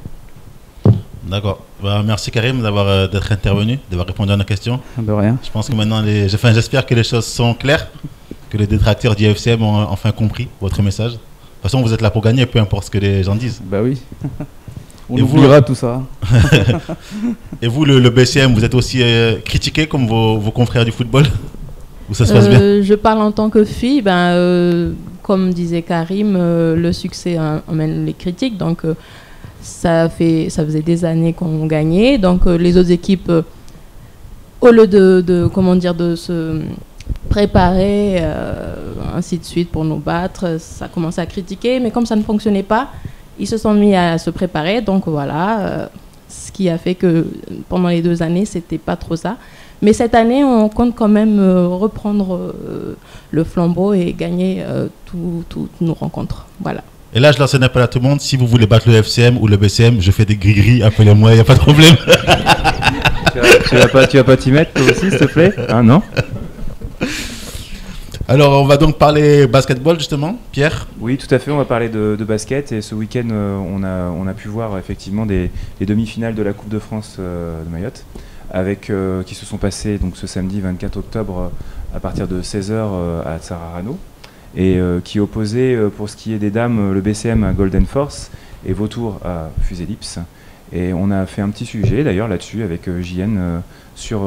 D'accord. Bah, merci Karim d'être intervenu, d'avoir répondu à nos questions. De rien. Je pense que maintenant, j'espère que les choses sont claires, que les détracteurs d'IFCM ont enfin compris votre message. De toute façon, vous êtes là pour gagner, peu importe ce que les gens disent. Bah oui. On oubliera tout ça. Et vous, le BCM, vous êtes aussi critiqué comme vos confrères du football? Ou ça se passe bien? Je parle en tant que fille. Comme disait Karim, le succès emmène les critiques. Donc, ça faisait des années qu'on gagnait. Donc, les autres équipes, au lieu de se préparer, ainsi de suite, pour nous battre, ça commençait à critiquer. Mais comme ça ne fonctionnait pas, ils se sont mis à se préparer. Donc, voilà, ce qui a fait que pendant les 2 années, c'était pas trop ça. Mais cette année, on compte quand même reprendre le flambeau et gagner toutes nos rencontres. Voilà. Et là, je lance un appel à tout le monde. Si vous voulez battre le FCM ou le BCM, je fais des gris-gris, appelez-moi, il n'y a pas de problème. tu vas pas t'y mettre toi aussi, s'il te plaît? Ah non? Alors, on va donc parler basketball, justement, Pierre? Oui, tout à fait, on va parler de basket. Et ce week-end, on a pu voir effectivement les demi-finales de la Coupe de France de Mayotte, qui se sont passées donc, ce samedi 24 octobre à partir de 16h à Tsararano, et qui opposait, pour ce qui est des dames, le BCM à Golden Force et Vautour à Fuselips. Et on a fait un petit sujet d'ailleurs là-dessus avec JN sur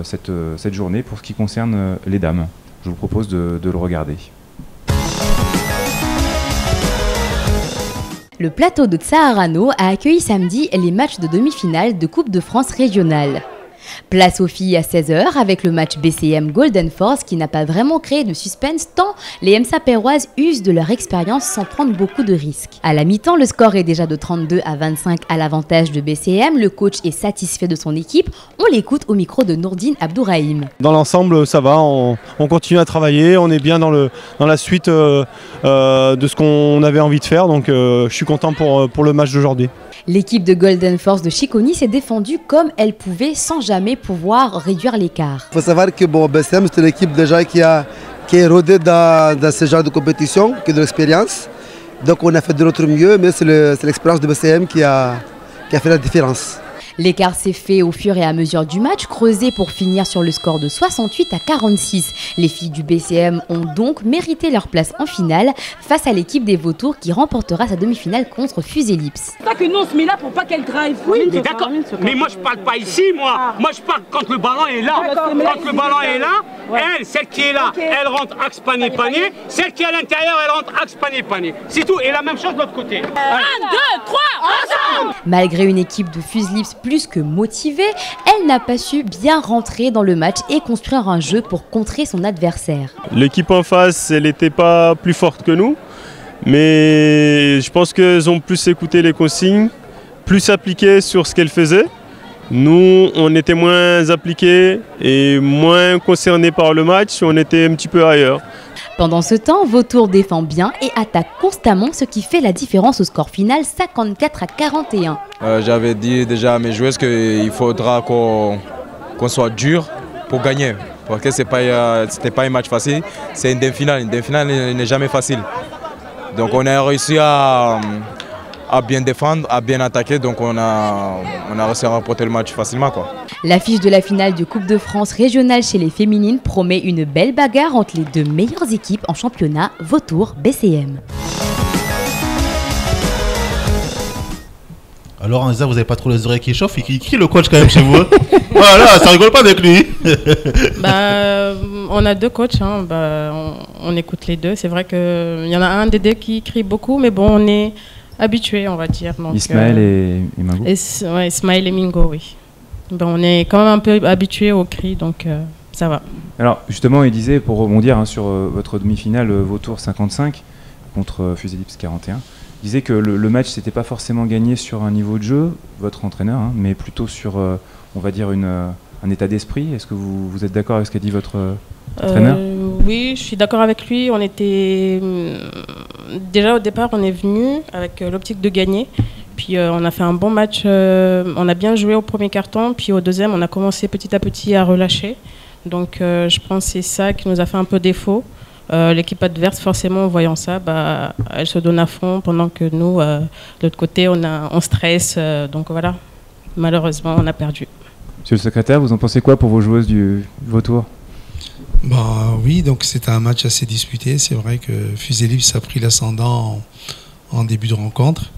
cette journée pour ce qui concerne les dames. Je vous propose de le regarder. Le plateau de Tsararano a accueilli samedi les matchs de demi-finale de Coupe de France régionale. Place aux filles à 16h avec le match BCM Golden Force qui n'a pas vraiment créé de suspense tant les MSA-Péroises usent de leur expérience sans prendre beaucoup de risques. À la mi-temps, le score est déjà de 32-25 à l'avantage de BCM. Le coach est satisfait de son équipe. On l'écoute au micro de Nourdine Abdourahim. Dans l'ensemble, ça va, on continue à travailler, on est bien dans la suite de ce qu'on avait envie de faire, donc je suis content pour le match d'aujourd'hui. L'équipe de Golden Force de Chiconi s'est défendue comme elle pouvait sans jamais pouvoir réduire l'écart. Il faut savoir que BCM c'est une équipe déjà qui est rodée dans ce genre de compétition, qui a de l'expérience. Donc on a fait de notre mieux, mais c'est l'expérience de BCM qui a fait la différence. L'écart s'est fait au fur et à mesure du match, creusé pour finir sur le score de 68-46. Les filles du BCM ont donc mérité leur place en finale face à l'équipe des Vautours qui remportera sa demi-finale contre Fuselips. C'est ça que nous on se met là pour pas qu'elle drive. Oui, mais d'accord. Mais moi je parle pas ici, moi. Moi je parle quand le ballon est là. Quand le ballon est là, elle, celle qui est là, elle rentre axe panier-panier. Celle qui est à l'intérieur, elle rentre axe panier-panier. C'est tout. Et la même chose de l'autre côté. 1, 2, 3, ensemble. Malgré une équipe de Fuselips plus que motivée, elle n'a pas su bien rentrer dans le match et construire un jeu pour contrer son adversaire. L'équipe en face, elle n'était pas plus forte que nous, mais je pense qu'elles ont plus écouté les consignes, plus appliqué sur ce qu'elles faisaient. Nous, on était moins appliqués et moins concernés par le match, on était un petit peu ailleurs. Pendant ce temps, Vautour défend bien et attaque constamment, ce qui fait la différence au score final 54-41. J'avais dit déjà à mes joueuses qu'il faudra qu'on soit dur pour gagner. Parce que c'était pas un match facile, c'est une demi-finale. Une demi-finale n'est jamais facile. Donc on a réussi à bien défendre, à bien attaquer, donc on a réussi à remporter le match facilement, quoi. L'affiche de la finale de Coupe de France régionale chez les féminines promet une belle bagarre entre les deux meilleures équipes en championnat, Vautour-BCM. Alors, Anza, vous n'avez pas trop les oreilles qui chauffent? Il crie le coach quand même chez vous. Voilà, ça rigole pas avec lui. On a deux coachs, hein. On écoute les deux. C'est vrai qu'il y en a un des deux qui crie beaucoup, mais bon, on est habitué, on va dire. Donc, Ismaël et Mingo. Ouais, Ismaël et Mingo, oui. On est quand même un peu habitué aux cris, donc ça va. Alors justement, il disait, pour rebondir sur votre demi-finale Vautour 55 contre Fuselips 41, il disait que le match s'était pas forcément gagné sur un niveau de jeu, votre entraîneur, hein, mais plutôt sur, on va dire, un état d'esprit. Est-ce que vous êtes d'accord avec ce qu'a dit votre entraîneur? Oui, je suis d'accord avec lui. On était déjà au départ, on est venu avec l'optique de gagner. Puis on a fait un bon match, on a bien joué au premier carton, puis au deuxième on a commencé petit à petit à relâcher. Donc je pense que c'est ça qui nous a fait un peu défaut. L'équipe adverse, forcément en voyant ça, elle se donne à fond pendant que nous, de l'autre côté, on stresse. Donc voilà. malheureusement, on a perdu. Monsieur le secrétaire, vous en pensez quoi pour vos joueuses du Vautour? Bah, oui, donc c'était un match assez disputé. C'est vrai que Fuselips a pris l'ascendant en début de rencontre.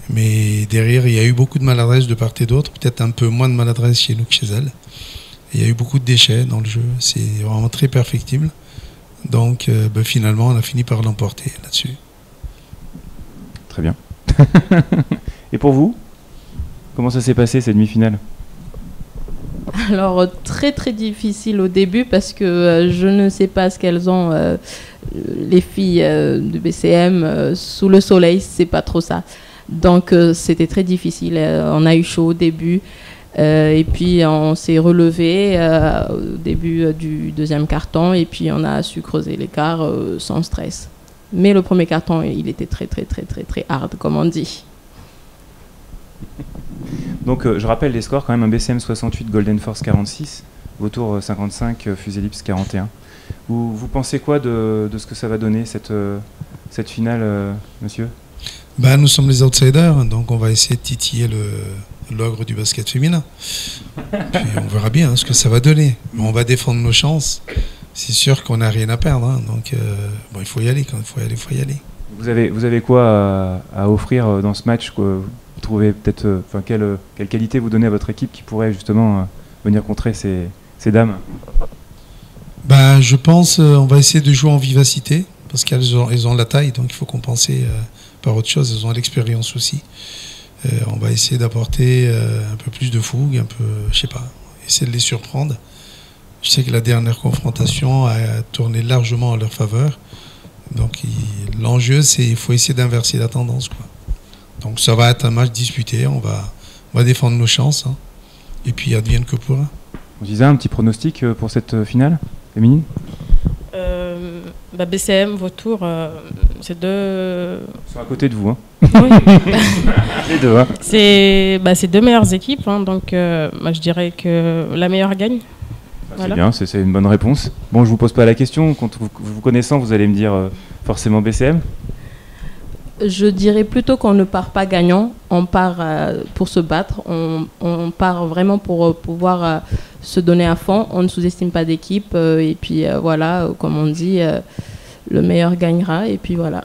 Mais derrière, il y a eu beaucoup de maladresse de part et d'autre. Peut-être un peu moins de maladresse chez nous que chez elle. Il y a eu beaucoup de déchets dans le jeu. C'est vraiment très perfectible. Donc finalement, on a fini par l'emporter là-dessus. Très bien. Et pour vous, comment ça s'est passé cette demi-finale? Alors très très difficile au début parce que je ne sais pas ce qu'elles ont, les filles de BCM, sous le soleil, c'est pas trop ça. Donc c'était très difficile, on a eu chaud au début et puis on s'est relevé au début du deuxième carton et puis on a su creuser l'écart sans stress. Mais le premier carton, il était très très très très très hard, comme on dit. Donc je rappelle les scores quand même, un BCM 68, Golden Force 46, Vautour 55, Fuselips 41. Vous pensez quoi de ce que ça va donner cette finale, monsieur? Nous sommes les outsiders, donc on va essayer de titiller l'ogre du basket féminin. Puis on verra bien ce que ça va donner. Mais on va défendre nos chances. C'est sûr qu'on n'a rien à perdre, hein, donc il faut y aller. Quand il faut y aller. Vous avez quoi à offrir dans ce match, quoi? Vous trouvez peut-être, quelle qualité vous donnez à votre équipe qui pourrait justement venir contrer ces dames? Je pense on va essayer de jouer en vivacité parce qu'elles ont la taille, donc il faut compenser par autre chose. Elles ont l'expérience aussi. On va essayer d'apporter un peu plus de fougue, un peu, je sais pas, essayer de les surprendre. Je sais que la dernière confrontation a tourné largement en leur faveur. Donc l'enjeu, c'est qu'il faut essayer d'inverser la tendance, quoi. Donc ça va être un match disputé, on va défendre nos chances, hein. Et puis advienne que pourra. Vous disiez un petit pronostic pour cette finale féminine? BCM, Vautour, c'est deux... Ils sont à côté de vous, hein. Oui. Les deux, hein. C'est deux meilleures équipes, hein, donc moi je dirais que la meilleure gagne. C'est bien, c'est une bonne réponse. Bon, je vous pose pas la question, quand vous connaissant, vous allez me dire forcément BCM? Je dirais plutôt qu'on ne part pas gagnant, on part pour se battre, on part vraiment pour pouvoir se donner à fond, on ne sous-estime pas d'équipe et puis voilà, comme on dit, le meilleur gagnera et puis voilà.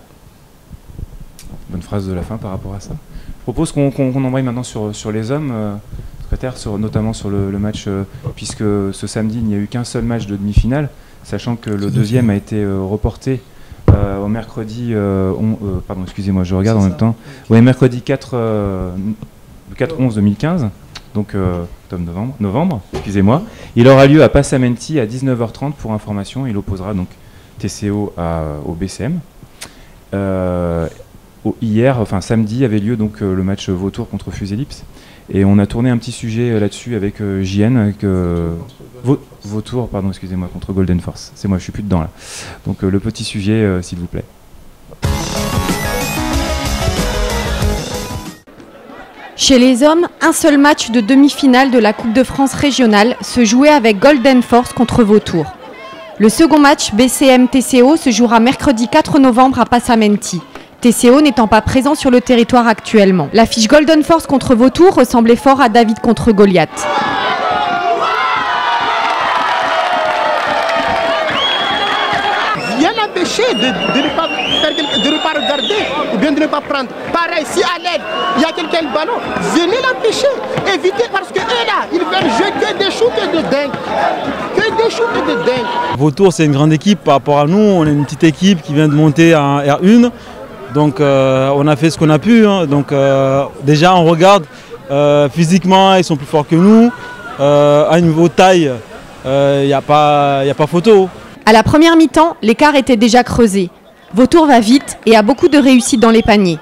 Bonne phrase de la fin par rapport à ça. Je propose qu'on embraye maintenant sur les hommes, secrétaire, notamment sur le match, puisque ce samedi il n'y a eu qu'un seul match de demi-finale, sachant que le deuxième a été reporté au mercredi, pardon, excusez-moi, je regarde en même temps. Oui, mercredi 4/11/2015, donc novembre, excusez-moi. Il aura lieu à Passamenti à 19h30 pour information. Il opposera donc TCO au BCM. Samedi avait lieu donc le match Vautour contre Fuselips. Et on a tourné un petit sujet là-dessus avec JN, avec Vautour, pardon, excusez-moi, contre Golden Force. C'est moi, je suis plus dedans là. Donc le petit sujet, s'il vous plaît. Chez les hommes, un seul match de demi-finale de la Coupe de France régionale se jouait avec Golden Force contre Vautour. Le second match BCM-TCO se jouera mercredi 4 novembre à Passamenti. TCO n'étant pas présent sur le territoire actuellement. L'affiche Golden Force contre Vautour ressemblait fort à David contre Goliath. Rien n'empêche de ne pas regarder ou bien de ne pas prendre. Pareil, si à l'aide, il y a quelqu'un le ballon, venez l'empêcher. Évitez parce que là, ils veulent jouer que des shoots de dingue. Que des shoots de dingue. Vautour, c'est une grande équipe par rapport à nous. On est une petite équipe qui vient de monter en R1. Donc on a fait ce qu'on a pu, hein. Donc déjà on regarde physiquement ils sont plus forts que nous, à niveau taille il n'y a pas photo. À la première mi-temps, l'écart était déjà creusé. Vautour va vite et a beaucoup de réussite dans les paniers.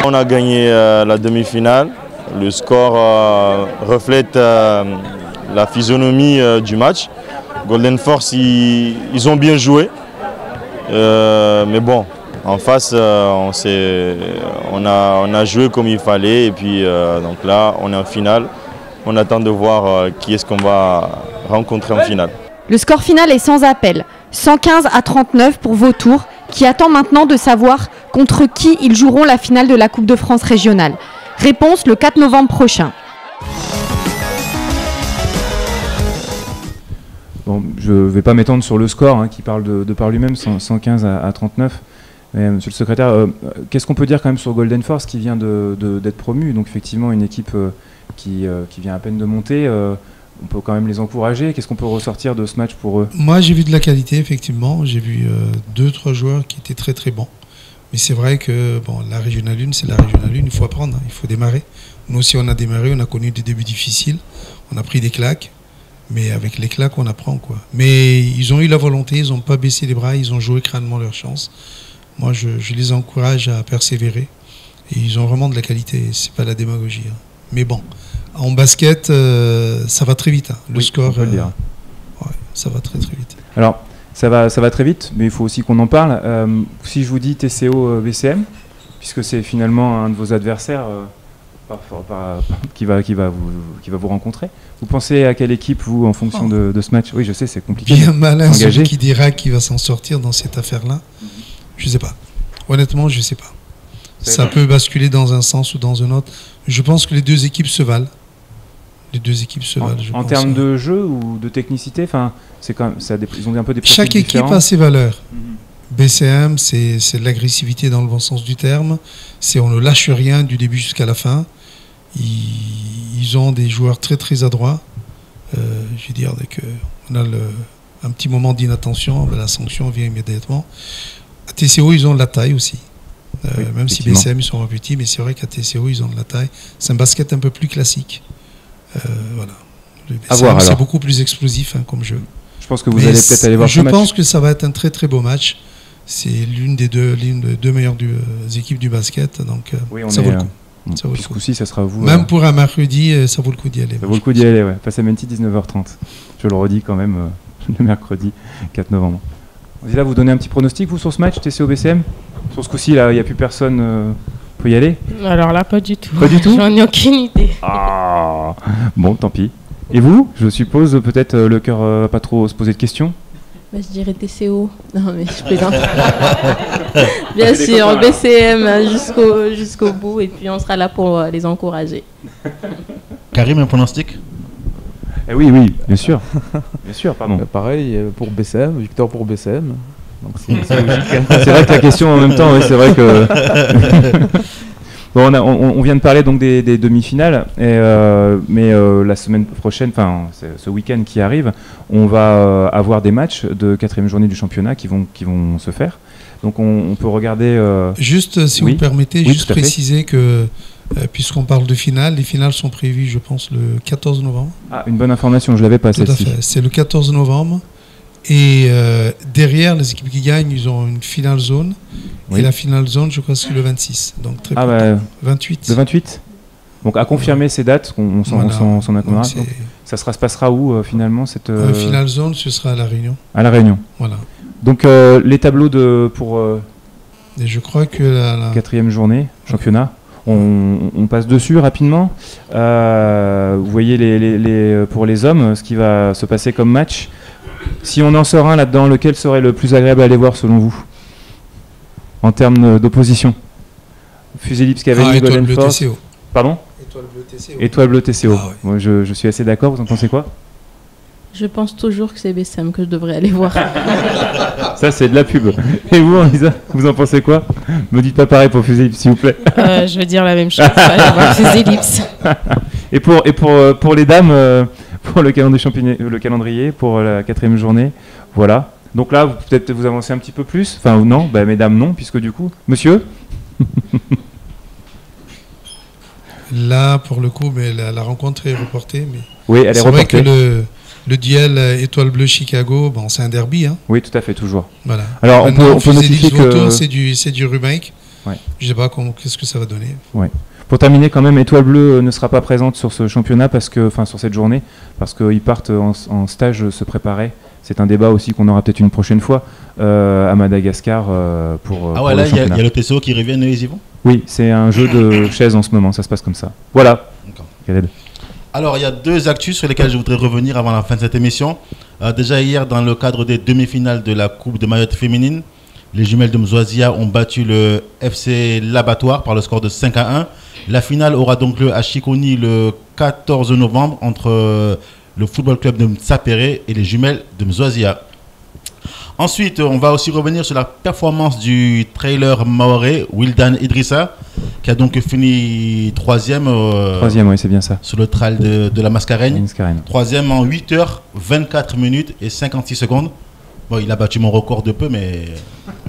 On a gagné la demi-finale. Le score reflète la physionomie du match. Golden Force, ils ont bien joué. Mais bon, en face, on a joué comme il fallait. Et puis donc là, on est en finale. On attend de voir qui est-ce qu'on va rencontrer en finale. Le score final est sans appel. 115-39 pour Vautour, qui attend maintenant de savoir contre qui ils joueront la finale de la Coupe de France régionale. Réponse le 4 novembre prochain. Bon, je ne vais pas m'étendre sur le score qui parle de par lui-même, 115 à 39. Mais, monsieur le secrétaire, qu'est-ce qu'on peut dire quand même sur Golden Force qui vient d'être promu? Donc effectivement une équipe qui vient à peine de monter. On peut quand même les encourager. Qu'est-ce qu'on peut ressortir de ce match pour eux? Moi j'ai vu de la qualité effectivement. J'ai vu 2-3 joueurs qui étaient très très bons. Mais c'est vrai que bon, la Régionale 1, c'est la Régionale 1, il faut apprendre, il faut démarrer. Nous aussi on a démarré, on a connu des débuts difficiles, on a pris des claques. Mais avec les claques, on apprend, quoi. Mais ils ont eu la volonté, ils n'ont pas baissé les bras, ils ont joué crânement leur chance. Moi, je les encourage à persévérer. Et ils ont vraiment de la qualité, c'est pas la démagogie. Mais bon, en basket, ça va très vite. Le score, on peut le dire. Ouais, ça va très très vite. Alors, ça va très vite, mais il faut aussi qu'on en parle. Si je vous dis TCO BCM, puisque c'est finalement un de vos adversaires qui va vous rencontrer. Vous pensez à quelle équipe, vous, en fonction de ce match? Oui, je sais, c'est compliqué. Bien malin celui qui dira qu'il va s'en sortir dans cette affaire-là. Je ne sais pas. Honnêtement, je ne sais pas. Ça peut basculer dans un sens ou dans un autre. Je pense que les deux équipes se valent. Les deux équipes se valent. En termes de jeu ou de technicité, c'est quand même, ils ont un peu des profils Chaque équipe différents. a ses valeurs. BCM, c'est de l'agressivité dans le bon sens du terme. On ne lâche rien du début jusqu'à la fin. Ils ont des joueurs très très adroits. Je veux dire, dès qu'on a un petit moment d'inattention, la sanction vient immédiatement. À TCO, ils ont de la taille aussi. Même si BCM, ils sont petits, mais c'est vrai qu'à TCO, ils ont de la taille. C'est un basket un peu plus classique. Voilà. Le BCM, c'est beaucoup plus explosif comme jeu. Je pense que vous allez peut-être aller voir ce match. Je pense que ça va être un très très beau match. C'est l'une des deux meilleures équipes du basket. Donc, ça vaut le coup. Puis ce coup-ci, ça sera vous. Même pour un mercredi, ça vaut le coup d'y aller. Ça vaut le coup d'y aller, ouais. Passamenti, 19h30. Je le redis quand même le mercredi 4 novembre. Là, vous donnez un petit pronostic, vous, sur ce match, TCO-BCM? Sur ce coup-ci, là, il n'y a plus personne. Peut y aller? Alors là, pas du tout. Pas du tout? J'en ai aucune idée. Ah, bon, tant pis. Et vous, je suppose, peut-être le cœur pas trop se poser de questions? Je dirais TCO. Non, mais je plaisante. Bien sûr, BCM jusqu'au bout, et puis on sera là pour les encourager. Karim, un pronostic? Oui, bien sûr. Bien sûr, pardon. Pareil, pour BCM, Victor pour BCM. Donc c'est logique. C'est vrai que la question en même temps, oui, c'est vrai que... Bon, on vient de parler donc des demi-finales, mais la semaine prochaine, enfin ce week-end qui arrive, on va avoir des matchs de 4e journée du championnat qui vont se faire. Donc on peut regarder... Juste, si vous permettez, juste préciser que, puisqu'on parle de finale, les finales sont prévues, je pense, le 14 novembre. Ah, une bonne information, je ne l'avais pas celle-ci. Tout à fait, c'est le 14 novembre. Et derrière, les équipes qui gagnent, ils ont une finale zone. Oui. Et la finale zone, je crois que c'est le 26. Donc très 28. Le 28. Donc à confirmer ces dates, on s'en accommodera. Ça se passera où finalement cette finale zone, ce sera à La Réunion. À La Réunion. Voilà. Donc les tableaux pour et je crois que la 4e journée, championnat, on passe dessus rapidement. Vous voyez pour les hommes, ce qui va se passer comme match. Si on en sort un là-dedans, lequel serait le plus agréable à aller voir selon vous en termes d'opposition? Fusée Lipsk Cavalier, Golden Force. TCO. Pardon? Étoile Bleue TCO. Étoile Bleue TCO. Ah, ouais. Moi, je suis assez d'accord. Vous en pensez quoi? Je pense toujours que c'est BCM que je devrais aller voir. Ça, c'est de la pub. Et vous, Lisa, vous en pensez quoi? Me dites pas pareil pour Fusée Lipsk, s'il vous plaît. Je vais dire la même chose. Aller voir Fusée Lipsk. Et pour les dames, pour le calendrier, pour la 4e journée, voilà. Donc là, peut-être vous avancez un petit peu plus. Enfin, non, mesdames, non, puisque du coup, monsieur. Là, pour le coup, mais la rencontre est reportée. Mais oui, elle est reportée. C'est vrai que le duel Étoile Bleue Chicago, c'est un derby. Hein. Oui, tout à fait, toujours. Voilà. Alors, on peut notifier que c'est du remake. Ouais. Je sais pas qu'est-ce que ça va donner. Ouais. Pour terminer, quand même, Étoile Bleue ne sera pas présente sur ce championnat sur cette journée, parce qu'ils partent en stage se préparer. C'est un débat aussi qu'on aura peut-être une prochaine fois à Madagascar pour. Ah ouais, là, il y a le TCO qui revient, ils y vont? Oui, c'est un jeu de chaises en ce moment, ça se passe comme ça. Voilà. Alors, il y a deux actus sur lesquels je voudrais revenir avant la fin de cette émission. Déjà hier, dans le cadre des demi-finales de la Coupe de Mayotte féminine, les jumelles de Mzoazia ont battu le FC L'Abattoir par le score de 5-1. La finale aura donc lieu à Chiconi le 14 novembre entre le football club de Mtsapéré et les jumelles de Mzoazia. Ensuite, on va aussi revenir sur la performance du trailer maoré Wildan Idrissa, qui a donc fini troisième. Troisième, oui, c'est bien ça. Sur le trail de la Mascareigne. Troisième en 8h, 24 minutes et 56 secondes. Bon, il a battu mon record de peu, mais...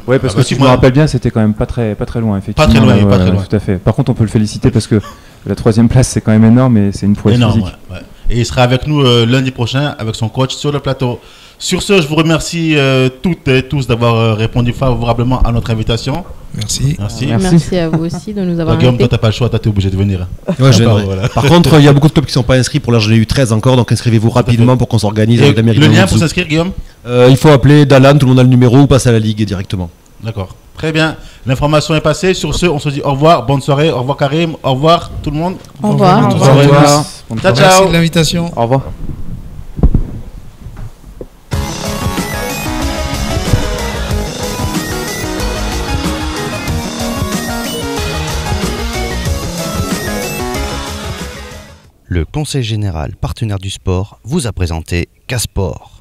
Oui, parce que si je me rappelle bien, c'était quand même pas très loin, effectivement. Pas très loin, pas très loin. Tout à fait. Par contre, on peut le féliciter parce que la troisième place, c'est quand même énorme et c'est une prouesse physique. Ouais. Et il sera avec nous lundi prochain avec son coach sur le plateau. Sur ce, je vous remercie toutes et tous d'avoir répondu favorablement à notre invitation. Merci. Merci à vous aussi de nous avoir Guillaume, toi, invités. t'as pas le choix, t'es obligé de venir. Ouais, je viendrai. Voilà. Par contre, il y a beaucoup de clubs qui ne sont pas inscrits. Pour l'heure, j'en ai eu 13 encore, donc inscrivez-vous rapidement pour qu'on s'organise avec l'Amérique. Le lien pour s'inscrire, Guillaume il faut appeler Dalan, tout le monde a le numéro, ou passe à la Ligue directement. D'accord. Très bien. L'information est passée. Sur ce, on se dit au revoir. Bonne soirée. Au revoir, Karim. Au revoir, tout le monde. Au revoir. Au revoir. Ciao, ciao. Merci de l'invitation. Au revoir. Le Conseil général partenaire du sport vous a présenté Casport.